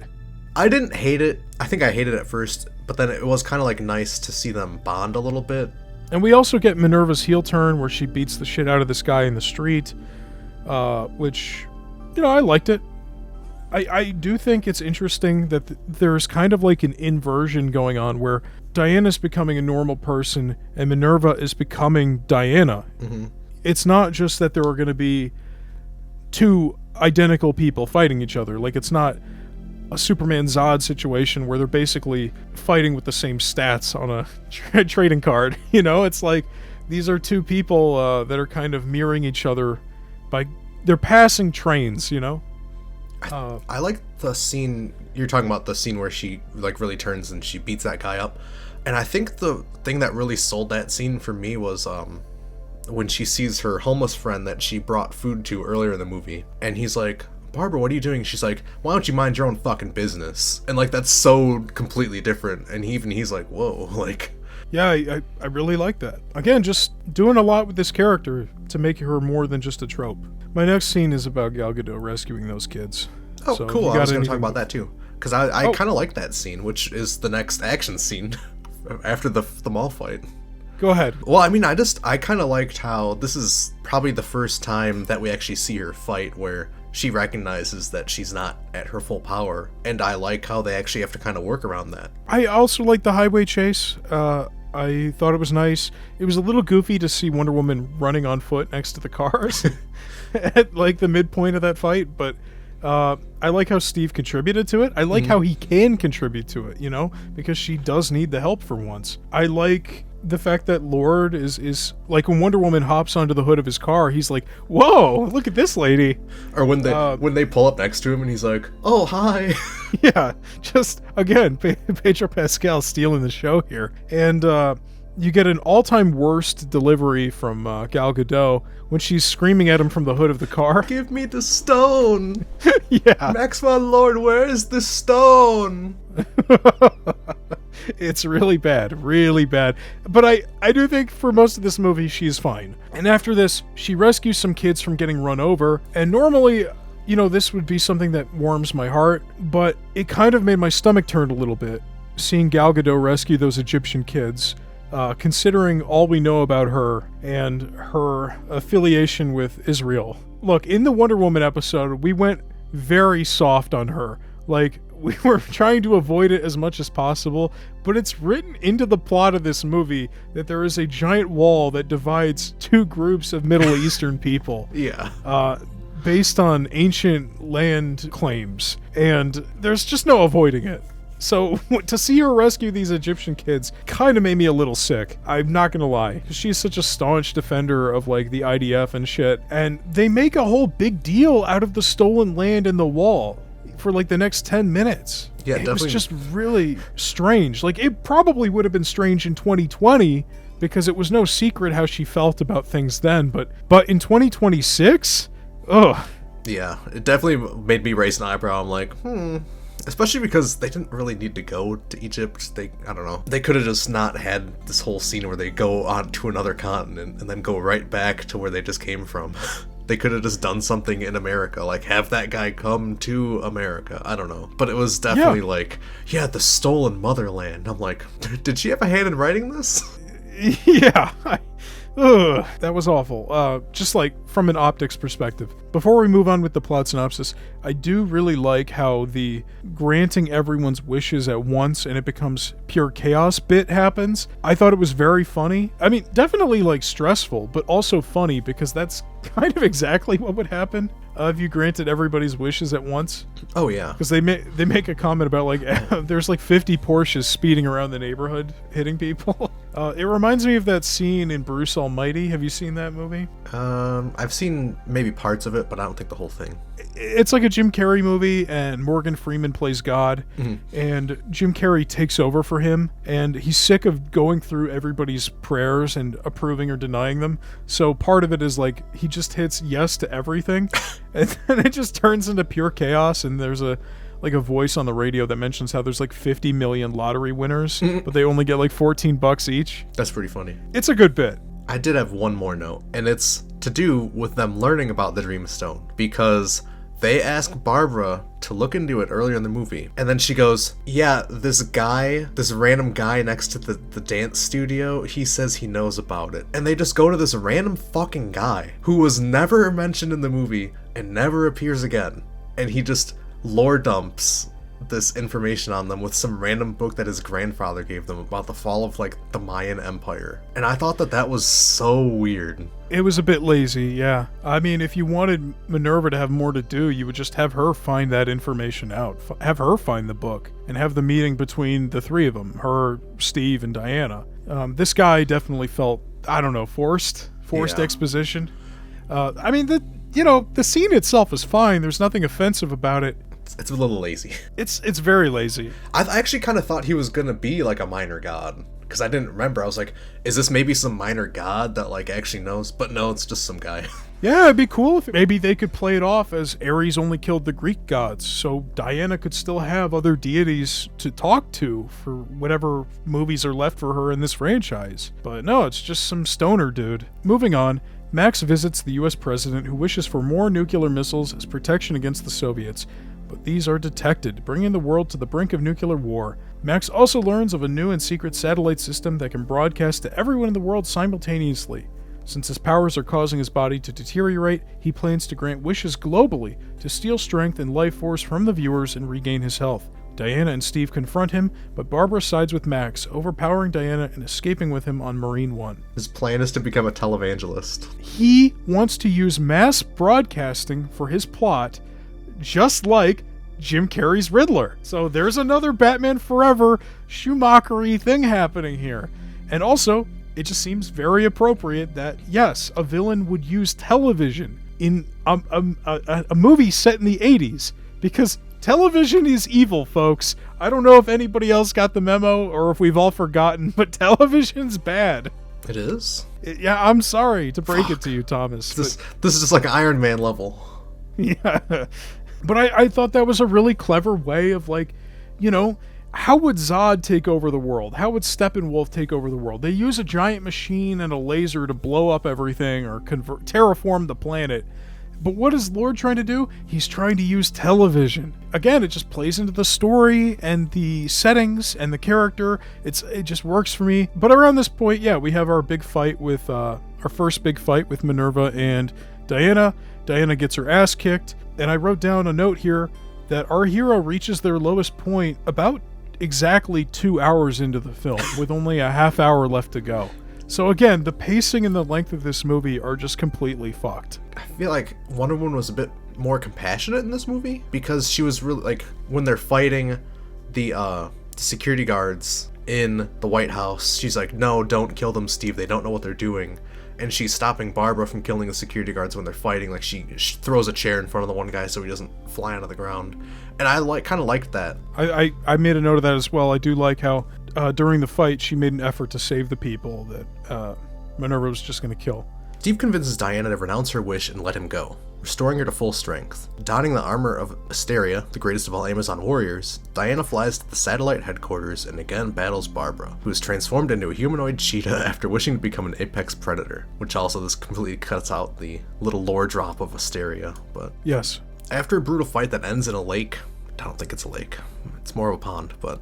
I didn't hate it. I think I hated it at first, but then it was kind of like nice to see them bond a little bit. And we also get Minerva's heel turn where she beats the shit out of this guy in the street, which, I liked it. I do think it's interesting that there's kind of like an inversion going on where Diana's becoming a normal person and Minerva is becoming Diana. Mm-hmm. It's not just that there are going to be two identical people fighting each other. Like, it's not a Superman Zod situation where they're basically fighting with the same stats on a trading card. It's like these are two people that are kind of mirroring each other they're passing trains, I like the scene you're talking about, the scene where she like really turns and she beats that guy up. And I think the thing that really sold that scene for me was when she sees her homeless friend that she brought food to earlier in the movie, and he's like, Barbara, what are you doing? She's like, why don't you mind your own fucking business? And like that's so completely different. And he's like, whoa, like. Yeah, I really like that. Again, just doing a lot with this character to make her more than just a trope. My next scene is about Gal Gadot rescuing those kids. Oh, so cool. I was going to talk about that too. Because I kind of like that scene, which is the next action scene after the mall fight. Go ahead. Well, I mean, I kind of liked how this is probably the first time that we actually see her fight where she recognizes that she's not at her full power. And I like how they actually have to kind of work around that. I also like the highway chase. I thought it was nice. It was a little goofy to see Wonder Woman running on foot next to the cars at like the midpoint of that fight, but I like how Steve contributed to it. I like how he can contribute to it, because she does need the help for once. I like the fact that Lord is like when Wonder Woman hops onto the hood of his car, he's like, whoa, look at this lady. Or when they pull up next to him and he's like, oh, hi. Yeah, just again, Pedro Pascal stealing the show here. And you get an all-time worst delivery from Gal Gadot when she's screaming at him from the hood of the car. Give me the stone! Yeah. Max von Lord, where is the stone? It's really bad, really bad. But I do think for most of this movie, she's fine. And after this, she rescues some kids from getting run over. And normally, you know, this would be something that warms my heart, but it kind of made my stomach turn a little bit, seeing Gal Gadot rescue those Egyptian kids, considering all we know about her and her affiliation with Israel. Look, in the Wonder Woman episode, we went very soft on her. Like, we were trying to avoid it as much as possible, but it's written into the plot of this movie that there is a giant wall that divides two groups of Middle Eastern people. Yeah. Based on ancient land claims, and there's just no avoiding it. So to see her rescue these Egyptian kids kind of made me a little sick. I'm not gonna lie. She's such a staunch defender of like the IDF and shit, and they make a whole big deal out of the stolen land and the wall for like the next 10 minutes. Yeah, it definitely. was just really strange. Like, it probably would have been strange in 2020 because it was no secret how she felt about things then, but in 2026? Ugh. Yeah, it definitely made me raise an eyebrow. I'm like, Especially because they didn't really need to go to Egypt. I don't know. They could have just not had this whole scene where they go on to another continent and then go right back to where they just came from. They could have just done something in America, like have that guy come to America. I don't know. But it was definitely like, yeah, the stolen motherland. I'm like, did she have a hand in writing this? Yeah. Ugh, that was awful. Just like from an optics perspective. Before we move on with the plot synopsis, I do really like how the granting everyone's wishes at once and it becomes pure chaos bit happens. I thought it was very funny. I mean, definitely like stressful, but also funny because that's kind of exactly what would happen if you granted everybody's wishes at once. Oh yeah. Because they make a comment about like there's like 50 Porsches speeding around the neighborhood hitting people. It reminds me of that scene in Bruce Almighty. Have you seen that movie? I've seen maybe parts of it, but I don't think the whole thing. It's like a Jim Carrey movie, and Morgan Freeman plays God, and Jim Carrey takes over for him, and he's sick of going through everybody's prayers and approving or denying them. So part of it is like he just hits yes to everything, and then it just turns into pure chaos. And there's a voice on the radio that mentions how there's like 50 million lottery winners, but they only get like $14 each. That's pretty funny. It's a good bit. I did have one more note, and it's to do with them learning about the Dream Stone, because they ask Barbara to look into it earlier in the movie, and then she goes, yeah, this random guy next to the dance studio, he says he knows about it. And they just go to this random fucking guy who was never mentioned in the movie and never appears again, and he just lore dumps this information on them with some random book that his grandfather gave them about the fall of like the Mayan Empire. And I thought that was so weird. It was a bit lazy, yeah. I mean, if you wanted Minerva to have more to do, you would just have her find that information out. Have her find the book and have the meeting between the three of them, her, Steve, and Diana. This guy definitely felt, I don't know, forced exposition. I mean, the scene itself is fine. There's nothing offensive about it. It's a little lazy. It's very lazy. I actually kind of thought he was gonna be like a minor god, because I didn't remember. I was like, is this maybe some minor god that like actually knows? But no, it's just some guy. Yeah, it'd be cool if maybe they could play it off as Ares only killed the Greek gods, so Diana could still have other deities to talk to for whatever movies are left for her in this franchise. But no, it's just some stoner dude. Moving on, Max visits the US president, who wishes for more nuclear missiles as protection against the Soviets. But these are detected, bringing the world to the brink of nuclear war. Max also learns of a new and secret satellite system that can broadcast to everyone in the world simultaneously. Since his powers are causing his body to deteriorate, he plans to grant wishes globally to steal strength and life force from the viewers and regain his health. Diana and Steve confront him, but Barbara sides with Max, overpowering Diana and escaping with him on Marine One. His plan is to become a televangelist. He wants to use mass broadcasting for his plot, just like Jim Carrey's Riddler. So there's another Batman Forever Schumacher-y thing happening here. And also, it just seems very appropriate that, yes, a villain would use television in a movie set in the 80s, because television is evil, folks. I don't know if anybody else got the memo or if we've all forgotten, but television's bad. It is? Yeah, I'm sorry to break it to you, Thomas. This is just like Iron Man level. Yeah. But I thought that was a really clever way of, like, you know, how would Zod take over the world? How would Steppenwolf take over the world? They use a giant machine and a laser to blow up everything or terraform the planet. But what is Lord trying to do? He's trying to use television. Again, it just plays into the story and the settings and the character. It just works for me. But around this point, yeah, we have our big fight with, our first big fight with Minerva and Diana. Diana gets her ass kicked. And I wrote down a note here that our hero reaches their lowest point about exactly 2 hours into the film, with only a half hour left to go. So again, the pacing and the length of this movie are just completely fucked. I feel like Wonder Woman was a bit more compassionate in this movie, because she was really, like, when they're fighting the security guards in the White House, she's like, no, don't kill them, Steve, they don't know what they're doing. And she's stopping Barbara from killing the security guards when they're fighting. Like, she throws a chair in front of the one guy so he doesn't fly onto the ground. And I kind of liked that. I made a note of that as well. I do like how during the fight she made an effort to save the people that Minerva was just going to kill. Steve convinces Diana to renounce her wish and let him go, restoring her to full strength. Donning the armor of Asteria, the greatest of all Amazon warriors, Diana flies to the satellite headquarters and again battles Barbara, who is transformed into a humanoid cheetah after wishing to become an apex predator, which also this completely cuts out the little lore drop of Asteria. But yes, after a brutal fight that ends in a lake, I don't think it's a lake, it's more of a pond, but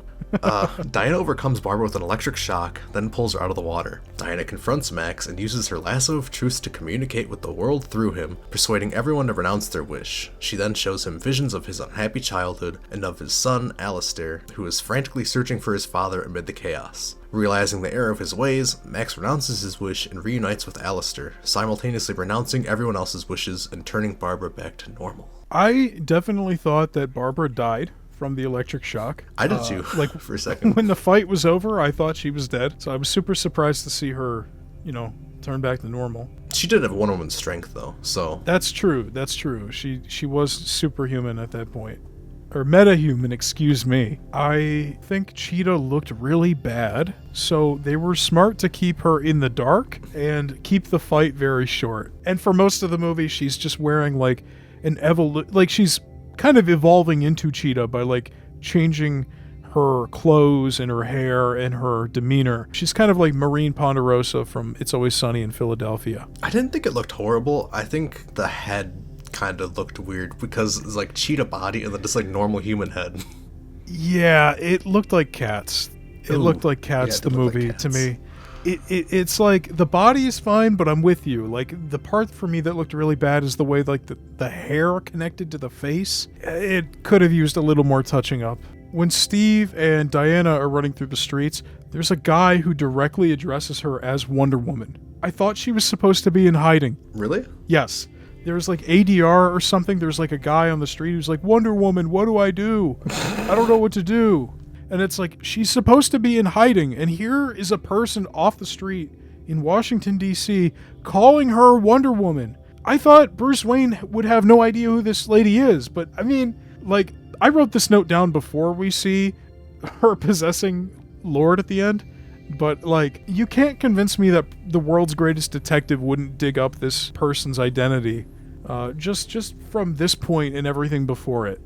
Diana overcomes Barbara with an electric shock, then pulls her out of the water. Diana confronts Max and uses her lasso of truth to communicate with the world through him, persuading everyone to renounce their wish. She then shows him visions of his unhappy childhood and of his son, Alistair, who is frantically searching for his father amid the chaos. Realizing the error of his ways, Max renounces his wish and reunites with Alistair, simultaneously renouncing everyone else's wishes and turning Barbara back to normal. I definitely thought that Barbara died from the electric shock. I did too, like, for a second. When the fight was over, I thought she was dead. So I was super surprised to see her, you know, turn back to normal. She did have Wonder Woman's strength, though, so... That's true. She was superhuman at that point. Or metahuman, excuse me. I think Cheetah looked really bad, so they were smart to keep her in the dark and keep the fight very short. And for most of the movie, she's just wearing, like, she's kind of evolving into Cheetah by, like, changing her clothes and her hair and her demeanor. She's kind of like Maureen Ponderosa from It's Always Sunny in Philadelphia. I didn't think it looked horrible. I think the head kind of looked weird because it's like cheetah body and then just like normal human head. Yeah, it looked like Cats. It looked like Cats, the movie, like Cats. To me. It's like the body is fine, but I'm with you. Like, the part for me that looked really bad is the way, like, the hair connected to the face. It could have used a little more touching up. When Steve and Diana are running through the streets, there's a guy who directly addresses her as Wonder Woman. I thought she was supposed to be in hiding. Really? Yes. There's like ADR or something. There's like a guy on the street who's like, Wonder Woman, what do I do? I don't know what to do. And it's like, she's supposed to be in hiding. And here is a person off the street in Washington, D.C. calling her Wonder Woman. I thought Bruce Wayne would have no idea who this lady is. But I mean, like, I wrote this note down before we see her possessing Lord at the end. But, like, you can't convince me that the world's greatest detective wouldn't dig up this person's identity just from this point and everything before it.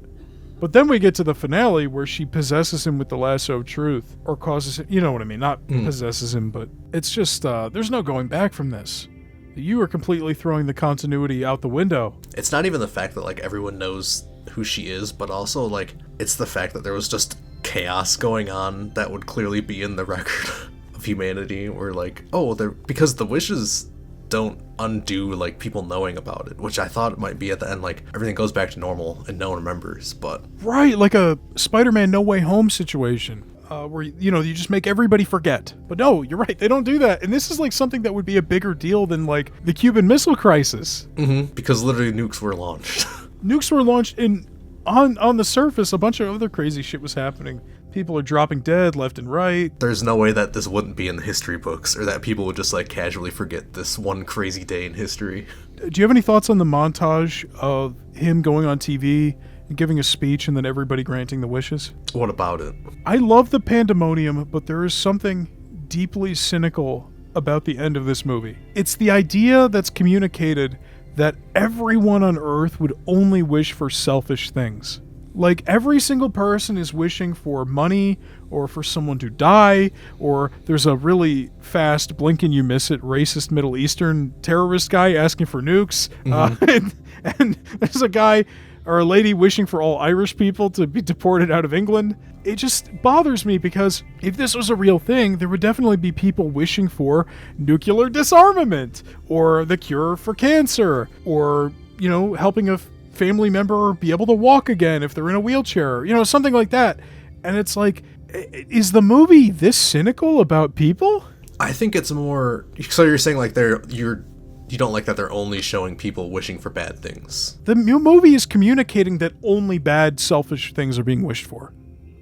But then we get to the finale where she possesses him with the lasso of truth, or causes him, you know what I mean, not possesses him, but it's just, there's no going back from this. You are completely throwing the continuity out the window. It's not even the fact that, like, everyone knows who she is, but also, like, it's the fact that there was just chaos going on that would clearly be in the record of humanity, where, like, oh, they're, because the wishes don't undo, like, people knowing about it, which I thought it might be at the end, like, everything goes back to normal and no one remembers, but... Right, like a Spider-Man No Way Home situation, where, you know, you just make everybody forget. But no, you're right, they don't do that. And this is, like, something that would be a bigger deal than, like, the Cuban Missile Crisis. Mm-hmm, because literally nukes were launched. Nukes were launched, and on the surface, a bunch of other crazy shit was happening. People are dropping dead left and right. There's no way that this wouldn't be in the history books, or that people would just, like, casually forget this one crazy day in history. Do you have any thoughts on the montage of him going on TV and giving a speech and then everybody granting the wishes. What about it? I love the pandemonium, but there is something deeply cynical about the end of this movie. It's the idea that's communicated that everyone on Earth would only wish for selfish things. Like, every single person is wishing for money, or for someone to die, or there's a really fast, blink and you miss it, racist Middle Eastern terrorist guy asking for nukes. And there's a guy or a lady wishing for all Irish people to be deported out of England. It just bothers me because if this was a real thing, there would definitely be people wishing for nuclear disarmament, or the cure for cancer, or, helping a family member be able to walk again if they're in a wheelchair, something like that. And it's like, is the movie this cynical about people? I think it's more, so you're saying like you don't like that they're only showing people wishing for bad things. The movie is communicating that only bad, selfish things are being wished for.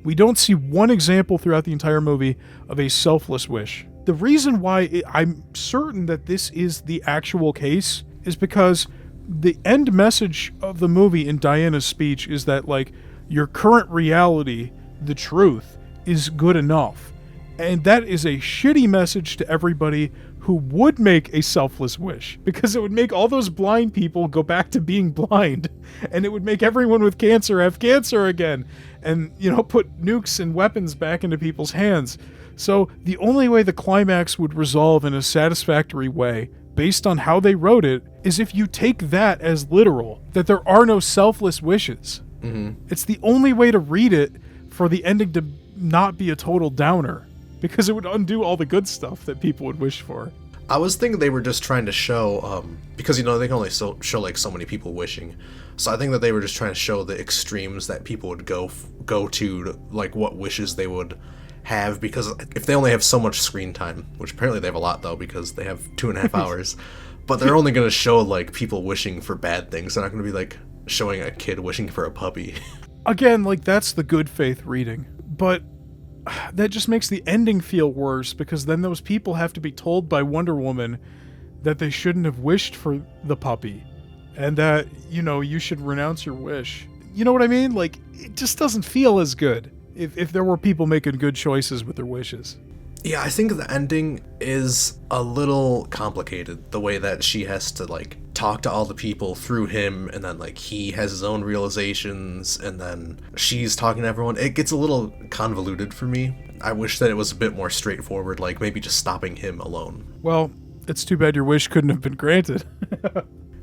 We don't see one example throughout the entire movie of a selfless wish. The reason why I'm certain that this is the actual case is because the end message of the movie in Diana's speech is that, like, your current reality, the truth, is good enough. And that is a shitty message to everybody who would make a selfless wish, because it would make all those blind people go back to being blind, and it would make everyone with cancer have cancer again, and, put nukes and weapons back into people's hands. So the only way the climax would resolve in a satisfactory way, based on how they wrote it, is if you take that as literal, that there are no selfless wishes. Mm-hmm. It's the only way to read it for the ending to not be a total downer, because it would undo all the good stuff that people would wish for. I was thinking they were just trying to show, because, they can only show like so many people wishing. So I think that they were just trying to show the extremes that people would go to, like what wishes they would have, because if they only have so much screen time, which apparently they have a lot though, because they have 2.5 hours, but they're only going to show like people wishing for bad things. They're not going to be like showing a kid wishing for a puppy. Again, like, that's the good faith reading, but that just makes the ending feel worse, because then those people have to be told by Wonder Woman that they shouldn't have wished for the puppy, and that, you should renounce your wish. You know what I mean? Like, it just doesn't feel as good if there were people making good choices with their wishes. Yeah, I think the ending is a little complicated, the way that she has to, like, talk to all the people through him, and then, like, he has his own realizations, and then she's talking to everyone. It gets a little convoluted for me. I wish that it was a bit more straightforward, like maybe just stopping him alone. Well, it's too bad your wish couldn't have been granted.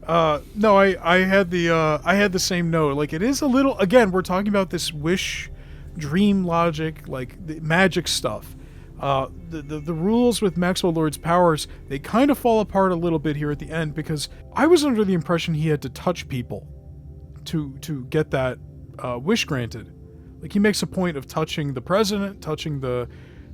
No, I had the same note. Like, it is a little, again, we're talking about this wish, dream logic, like the magic stuff. The rules with Maxwell Lord's powers, they kind of fall apart a little bit here at the end, because I was under the impression he had to touch people to get that wish granted. Like, he makes a point of touching the president, touching the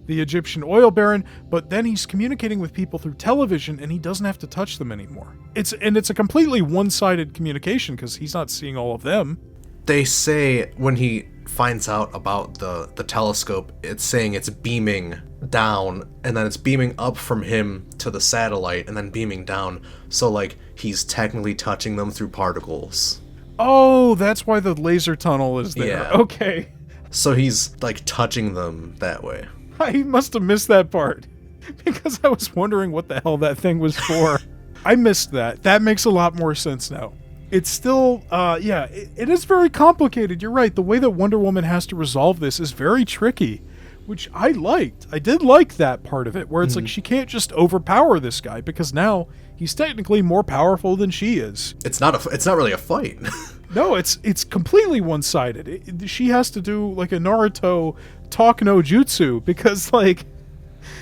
Egyptian oil baron, but then he's communicating with people through television, and he doesn't have to touch them anymore. It's a completely one-sided communication, because he's not seeing all of them. They say when he finds out about the telescope, it's saying it's beaming down, and then it's beaming up from him to the satellite, and then beaming down. So, like, he's technically touching them through particles. Oh, that's why the laser tunnel is there. Yeah. Okay. So he's, like, touching them that way. I must have missed that part, because I was wondering what the hell that thing was for. I missed that. That makes a lot more sense now. It's still, it is very complicated. You're right. The way that Wonder Woman has to resolve this is very tricky, which I liked. I did like that part of it, where it's like she can't just overpower this guy, because now he's technically more powerful than she is. It's not really a fight. No, it's completely one-sided. She has to do like a Naruto talk no jutsu, because, like,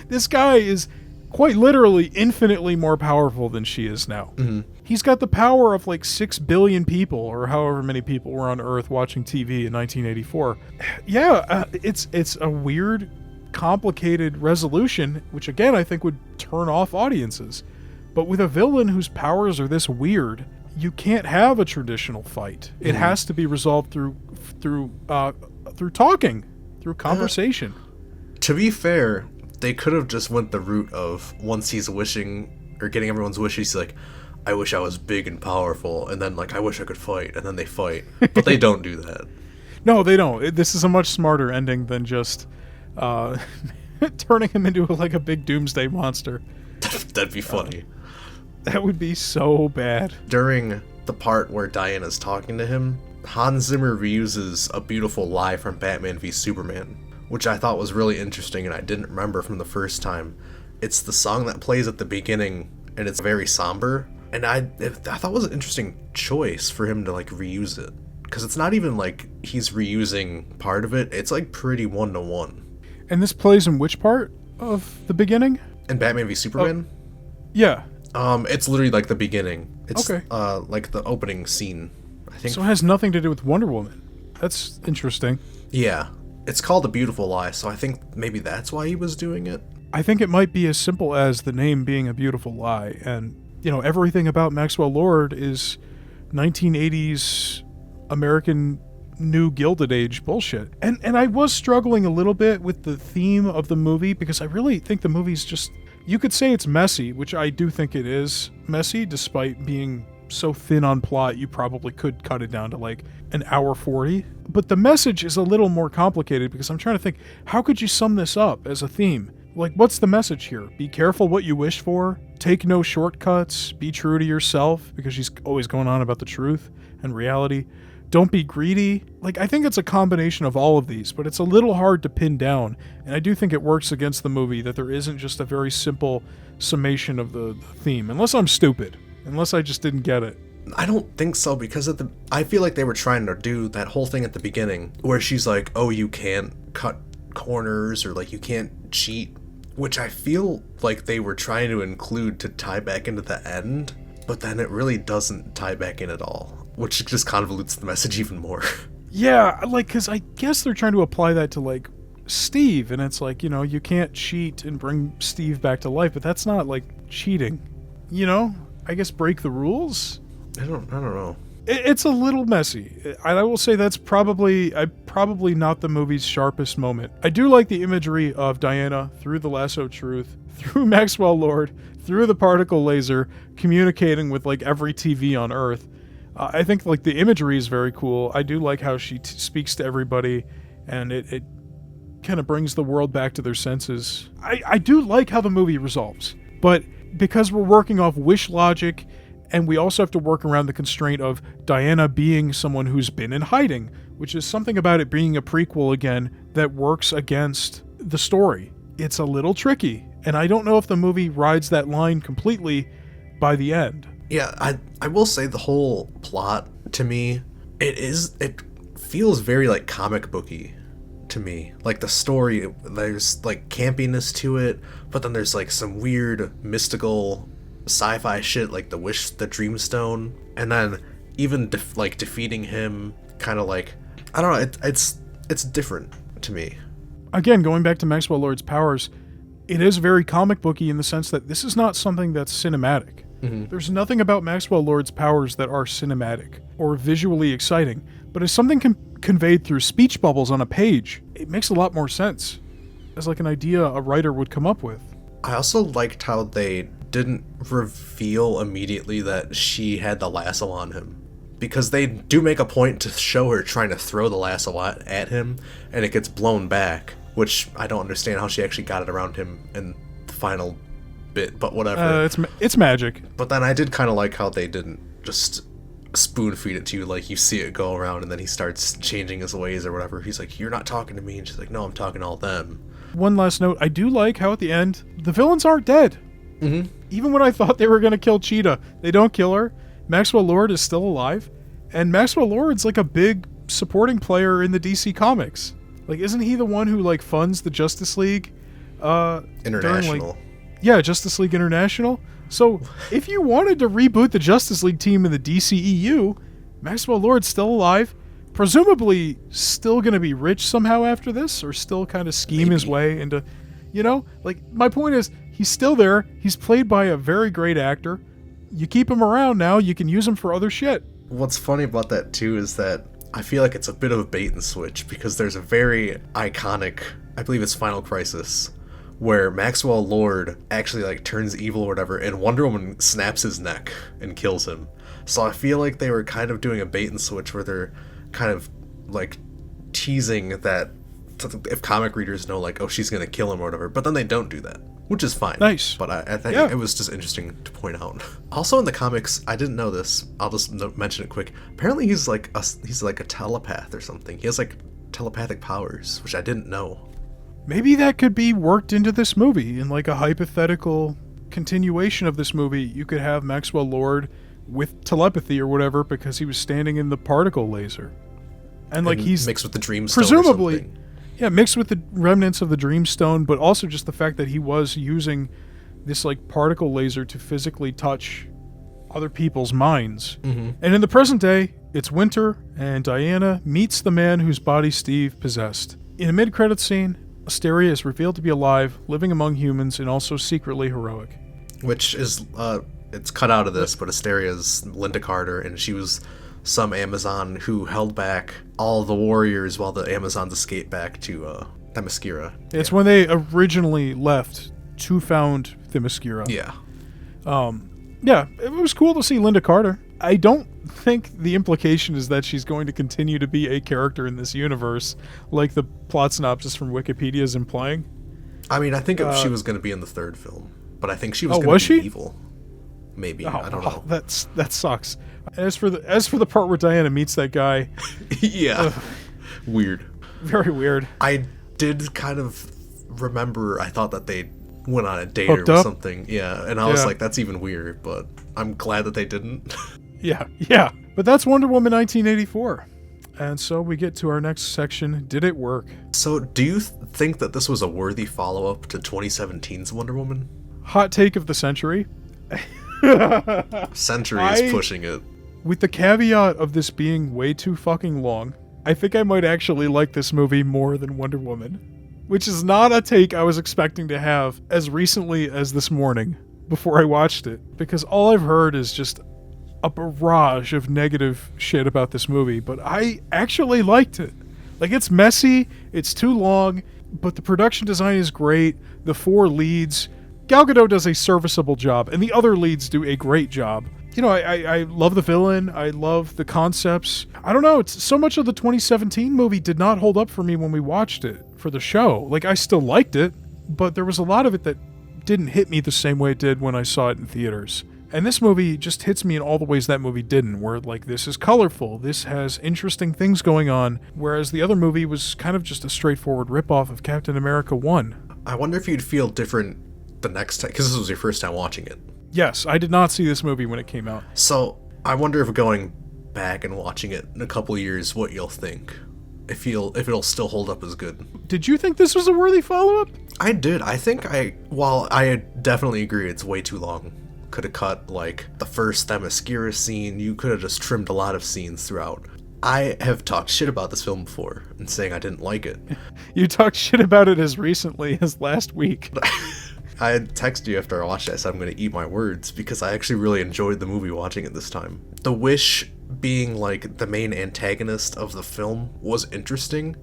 this guy is quite literally infinitely more powerful than she is now. Mm-hmm. He's got the power of like 6 billion people, or however many people were on Earth watching TV in 1984. Yeah, it's a weird, complicated resolution, which again I think would turn off audiences. But with a villain whose powers are this weird, you can't have a traditional fight. It has to be resolved through talking, through conversation. To be fair, they could have just went the route of, once he's wishing or getting everyone's wishes, he's like, I wish I was big and powerful, and then like I wish I could fight, and then they fight, but they don't do that. No, they don't. This is a much smarter ending than just turning him into like a big doomsday monster. That'd be funny. That would be so bad. During the part where Diana's talking to him, Hans Zimmer reuses A Beautiful Lie from Batman v Superman, which I thought was really interesting and I didn't remember from the first time. It's the song that plays at the beginning, and it's very somber, and I thought it was an interesting choice for him to like reuse it, because it's not even like he's reusing part of it, it's like pretty one-to-one. And this plays in which part of the beginning? In Batman v Superman? Yeah. It's literally like the beginning. It's okay. Like the opening scene, I think. So it has nothing to do with Wonder Woman. That's interesting. Yeah. It's called A Beautiful Lie, so I think maybe that's why he was doing it. I think it might be as simple as the name being A Beautiful Lie, and, you know, everything about Maxwell Lord is 1980s American New Gilded Age bullshit. And I was struggling a little bit with the theme of the movie, because I really think the movie's just... You could say it's messy, which I do think it is messy, despite being so thin on plot, you probably could cut it down to like an hour 40. But the message is a little more complicated, because I'm trying to think, how could you sum this up as a theme? Like, what's the message here? Be careful what you wish for. Take no shortcuts. Be true to yourself, because she's always going on about the truth and reality. Don't be greedy. Like, I think it's a combination of all of these, but it's a little hard to pin down. And I do think it works against the movie that there isn't just a very simple summation of the theme. Unless I'm stupid. Unless I just didn't get it. I don't think so, because I feel like they were trying to do that whole thing at the beginning where she's like, oh, you can't cut corners, or like you can't cheat, which I feel like they were trying to include to tie back into the end, but then it really doesn't tie back in at all, which just convolutes the message even more. Yeah, like, because I guess they're trying to apply that to, like, Steve, and it's like, you know, you can't cheat and bring Steve back to life, but that's not, like, cheating. You know? I guess break the rules? I don't know. It's a little messy. I will say that's probably not the movie's sharpest moment. I do like the imagery of Diana through the lasso of truth, through Maxwell Lord, through the particle laser, communicating with like every TV on Earth. I think like the imagery is very cool. I do like how she speaks to everybody, and it kind of brings the world back to their senses. I do like how the movie resolves, but because we're working off wish logic, and we also have to work around the constraint of Diana being someone who's been in hiding, which is something about it being a prequel again that works against the story. It's a little tricky, and I don't know if the movie rides that line completely by the end. Yeah, I will say the whole plot, to me, it feels very like comic booky to me. Like the story, there's like campiness to it, but then there's like some weird mystical sci-fi shit like the Dreamstone, and then even defeating him, kind of like, I don't know, it's different to me. Again, going back to Maxwell Lord's powers, it is very comic booky in the sense that this is not something that's cinematic. Mm-hmm. There's nothing about Maxwell Lord's powers that are cinematic or visually exciting, but as something conveyed through speech bubbles on a page, it makes a lot more sense as like an idea a writer would come up with. I also liked how they didn't reveal immediately that she had the lasso on him, because they do make a point to show her trying to throw the lasso at him, and it gets blown back, which I don't understand how she actually got it around him in the final bit, but whatever. It's magic. But then I did kind of like how they didn't just spoon feed it to you, like you see it go around and then he starts changing his ways or whatever. He's like, you're not talking to me, and she's like, no, I'm talking to all them. One last note, I do like how at the end the villains aren't dead. Mm-hmm. Even when I thought they were going to kill Cheetah, they don't kill her. Maxwell Lord is still alive, and Maxwell Lord's like a big supporting player in the DC comics. Like, isn't he the one who like funds the Justice League International? Justice League International. So if you wanted to reboot the Justice League team in the DCEU, Maxwell Lord's still alive, presumably still going to be rich somehow after this, or still kind of scheme his way into, you know, like, my point is, he's still there. He's played by a very great actor. You keep him around now, you can use him for other shit. What's funny about that too is that I feel like it's a bit of a bait and switch, because there's a very iconic, I believe it's Final Crisis, where Maxwell Lord actually like turns evil or whatever, and Wonder Woman snaps his neck and kills him. So I feel like they were kind of doing a bait and switch where they're kind of like teasing that if comic readers know like, oh, she's gonna kill him or whatever, but then they don't do that, which is fine. Nice. But I think it was just interesting to point out. Also in the comics, I didn't know this, I'll just mention it quick. Apparently he's like a telepath or something. He has like telepathic powers, which I didn't know. Maybe that could be worked into this movie in like a hypothetical continuation of this movie. You could have Maxwell Lord with telepathy or whatever because he was standing in the particle laser. And like he's mixed with the Dreamstone presumably, or something. Yeah, mixed with the remnants of the Dreamstone, but also just the fact that he was using this like particle laser to physically touch other people's minds. Mm-hmm. And in the present day, it's winter, and Diana meets the man whose body Steve possessed. In a mid-credits scene, Asteria is revealed to be alive, living among humans, and also secretly heroic. Which is, it's cut out of this, but Asteria's Linda Carter, and she was some Amazon who held back all the warriors while the Amazons escaped back to Themyscira. It's when they originally left to found Themyscira. Yeah. Yeah, it was cool to see Linda Carter. I don't think the implication is that she's going to continue to be a character in this universe, like the plot synopsis from Wikipedia is implying. I mean, I think she was going to be in the third film, but I think she was going to be evil. Maybe. I don't know. That sucks. As for the part where Diana meets that guy, yeah, weird. Very weird. I did kind of remember. I thought that they went on a date Hooked or up? something. Yeah, and I was like, that's even weird. But I'm glad that they didn't. Yeah. But that's Wonder Woman 1984. And so we get to our next section. Did it work? So, do you think that this was a worthy follow-up to 2017's Wonder Woman? Hot take of the century. Century is pushing it. With the caveat of this being way too fucking long, I think I might actually like this movie more than Wonder Woman. Which is not a take I was expecting to have as recently as this morning before I watched it. Because all I've heard is just a barrage of negative shit about this movie, but I actually liked it. Like, it's messy, it's too long, but the production design is great, the four leads, Gal Gadot does a serviceable job, and the other leads do a great job. You know, I love the villain, I love the concepts. I don't know, it's so much of the 2017 movie did not hold up for me when we watched it for the show. Like, I still liked it, but there was a lot of it that didn't hit me the same way it did when I saw it in theaters. And this movie just hits me in all the ways that movie didn't, where like this is colorful, this has interesting things going on, whereas the other movie was kind of just a straightforward ripoff of Captain America 1. I wonder if you'd feel different the next time, because this was your first time watching it. Yes, I did not see this movie when it came out. So I wonder if going back and watching it in a couple years, what you'll think. If it'll still hold up as good. Did you think this was a worthy follow-up? I did. I think while I definitely agree it's way too long. Could have cut like the first Themyscira scene. You could have just trimmed a lot of scenes throughout. I have talked shit about this film before and saying I didn't like it. You talked shit about it as recently as last week. I had texted you after I watched it. I said I'm going to eat my words because I actually really enjoyed the movie watching it this time. The Wish being like the main antagonist of the film was interesting,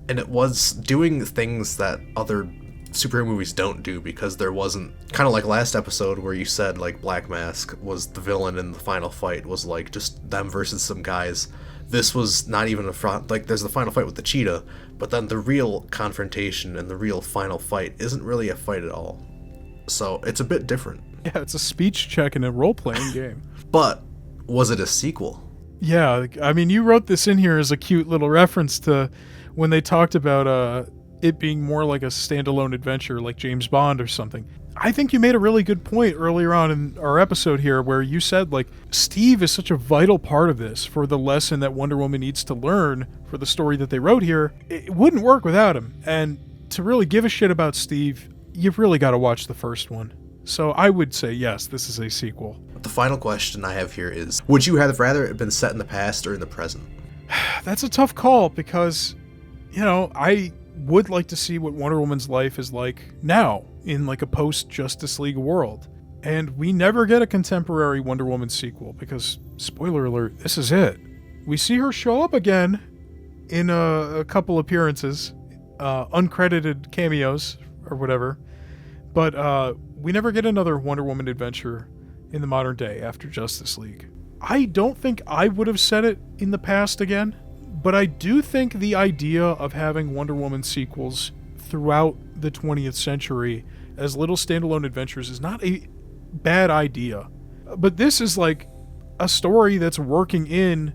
and it was doing things that other superhero movies don't do, because there wasn't, kind of like last episode where you said like Black Mask was the villain and the final fight was like just them versus some guys. This was not even a front, like there's the final fight with the cheetah, but then the real confrontation and the real final fight isn't really a fight at all. So it's a bit different. Yeah, it's a speech check in a role-playing game. But was it a sequel? Yeah, I mean, you wrote this in here as a cute little reference to when they talked about it being more like a standalone adventure like James Bond or something. I think you made a really good point earlier on in our episode here where you said, like, Steve is such a vital part of this for the lesson that Wonder Woman needs to learn for the story that they wrote here. It wouldn't work without him. And to really give a shit about Steve, you've really got to watch the first one. So I would say, yes, this is a sequel. The final question I have here is, would you have rather it been set in the past or in the present? That's a tough call because, you know, I would like to see what Wonder Woman's life is like now in like a post-Justice League world. And we never get a contemporary Wonder Woman sequel because, spoiler alert, this is it. We see her show up again in a couple appearances, uncredited cameos or whatever. But we never get another Wonder Woman adventure in the modern day after Justice League. I don't think I would have said it in the past again, but I do think the idea of having Wonder Woman sequels throughout the 20th century as little standalone adventures is not a bad idea. But this is like a story that's working in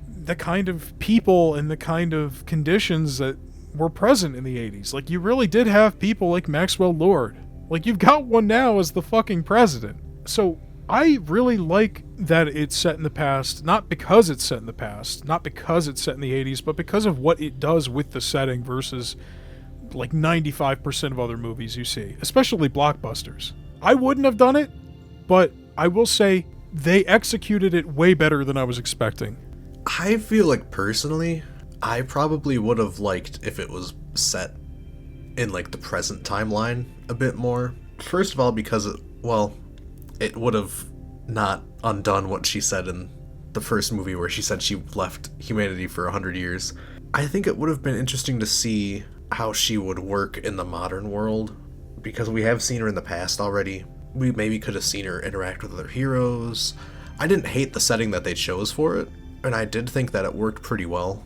the kind of people and the kind of conditions that were present in the 80s. Like, you really did have people like Maxwell Lord. Like, you've got one now as the fucking president. So I really like that it's set in the past, not because it's set in the past, not because it's set in the 80s, but because of what it does with the setting versus like 95% of other movies you see, especially blockbusters. I wouldn't have done it, but I will say they executed it way better than I was expecting. I feel like personally, I probably would have liked if it was set in like the present timeline a bit more. First of all, because it would have not undone what she said in the first movie where she said she left humanity for 100 years. I think it would have been interesting to see how she would work in the modern world, because we have seen her in the past already. We maybe could have seen her interact with other heroes. I didn't hate the setting that they chose for it, and I did think that it worked pretty well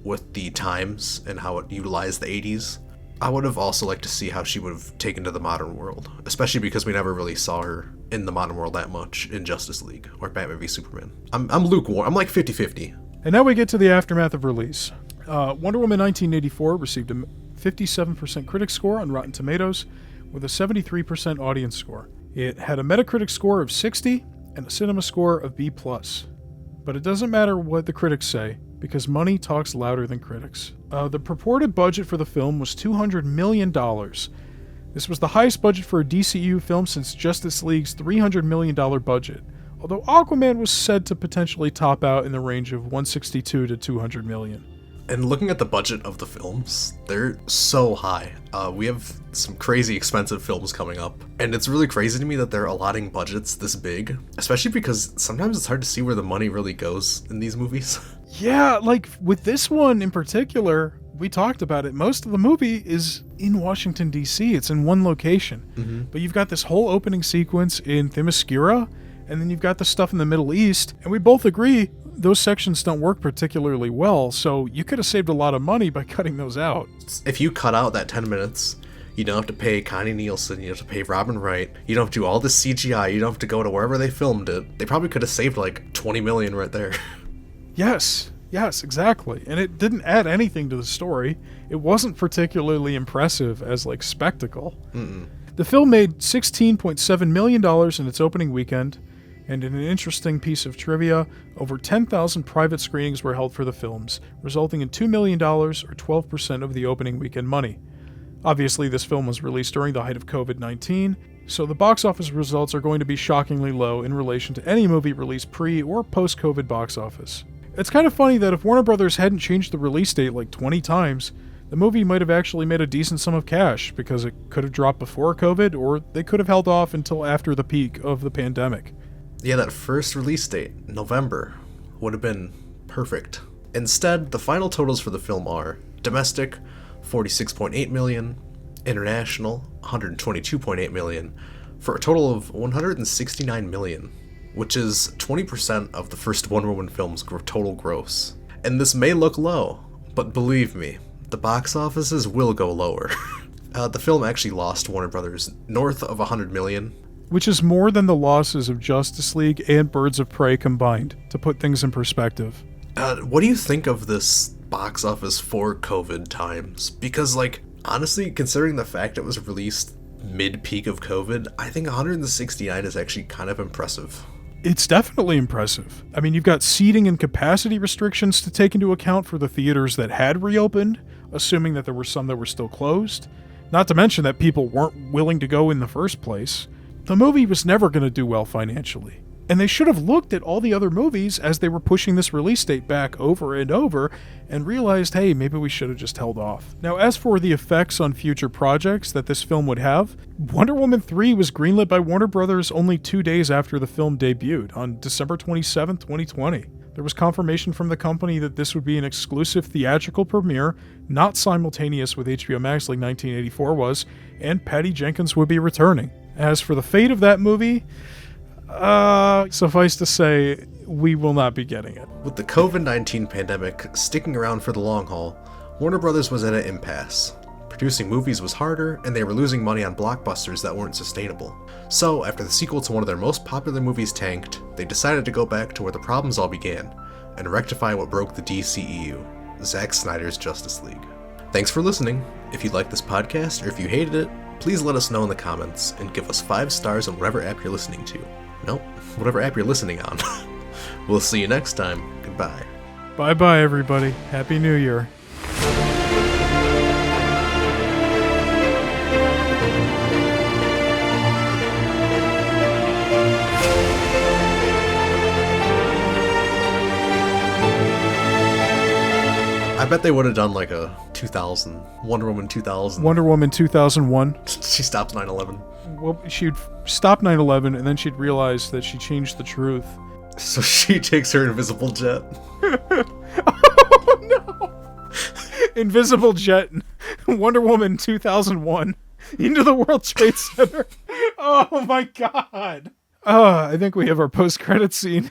with the times and how it utilized the 80s. I would have also liked to see how she would have taken to the modern world, especially because we never really saw her in the modern world that much in Justice League or Batman v Superman. I'm lukewarm. I'm like 50-50. And now we get to the aftermath of release. Wonder Woman 1984 received a 57% critic score on Rotten Tomatoes with a 73% audience score. It had a Metacritic score of 60 and a cinema score of B+. But it doesn't matter what the critics say, because money talks louder than critics. The purported budget for the film was $200 million. This was the highest budget for a DCU film since Justice League's $300 million budget, although Aquaman was said to potentially top out in the range of $162 to $200 million. And looking at the budget of the films, they're so high. We have some crazy expensive films coming up, and it's really crazy to me that they're allotting budgets this big, especially because sometimes it's hard to see where the money really goes in these movies. Yeah, like with this one in particular, we talked about it. Most of the movie is in Washington, D.C. It's in one location. But you've got this whole opening sequence in Themyscira, and then you've got the stuff in the Middle East, and we both agree those sections don't work particularly well, so you could have saved a lot of money by cutting those out. If you cut out that 10 minutes, you don't have to pay Connie Nielsen, you don't have to pay Robin Wright, you don't have to do all this CGI, you don't have to go to wherever they filmed it. They probably could have saved like $20 million right there. Yes, exactly. And it didn't add anything to the story. It wasn't particularly impressive as like spectacle. The film made $16.7 million in its opening weekend, and in an interesting piece of trivia, over 10,000 private screenings were held for the films, resulting in $2 million or 12% of the opening weekend money. Obviously, this film was released during the height of COVID-19, so the box office results are going to be shockingly low in relation to any movie released pre- or post-COVID box office. It's kind of funny that if Warner Brothers hadn't changed the release date like 20 times, the movie might have actually made a decent sum of cash, because it could have dropped before COVID, or they could have held off until after the peak of the pandemic. Yeah, that first release date, November, would have been perfect. Instead, the final totals for the film are domestic, $46.8 million, international, $122.8 million, for a total of $169 million, which is 20% of the first Wonder Woman film's total gross. And this may look low, but believe me, the box offices will go lower. The film actually lost Warner Brothers north of $100 million, which is more than the losses of Justice League and Birds of Prey combined, to put things in perspective. What do you think of this box office for COVID times? Because, like, honestly, considering the fact it was released mid-peak of COVID, I think 169 is actually kind of impressive. It's definitely impressive. I mean, you've got seating and capacity restrictions to take into account for the theaters that had reopened, assuming that there were some that were still closed. Not to mention that people weren't willing to go in the first place. The movie was never going to do well financially. And they should have looked at all the other movies as they were pushing this release date back over and over and realized, hey, maybe we should have just held off. Now, as for the effects on future projects that this film would have, Wonder Woman 3 was greenlit by Warner Brothers only 2 days after the film debuted, on December 27, 2020. There was confirmation from the company that this would be an exclusive theatrical premiere, not simultaneous with HBO Max like 1984 was, and Patty Jenkins would be returning. As for the fate of that movie, suffice to say, we will not be getting it. With the COVID-19 pandemic sticking around for the long haul, Warner Brothers was at an impasse. Producing movies was harder, and they were losing money on blockbusters that weren't sustainable. So, after the sequel to one of their most popular movies tanked, they decided to go back to where the problems all began, and rectify what broke the DCEU, Zack Snyder's Justice League. Thanks for listening. If you liked this podcast, or if you hated it, please let us know in the comments, and give us 5 stars on whatever app you're listening to. Nope, whatever app you're listening on. We'll see you next time. Goodbye. Bye-bye, everybody. Happy New Year. I bet they would have done like a 2000, Wonder Woman 2000. Wonder Woman 2001. She stops 9/11. Well, she'd stop 9/11, and then she'd realize that she changed the truth. So she takes her invisible jet. Oh, no! Invisible jet, Wonder Woman 2001, into the World Trade Center. Oh, my God. I think we have our post-credit scene.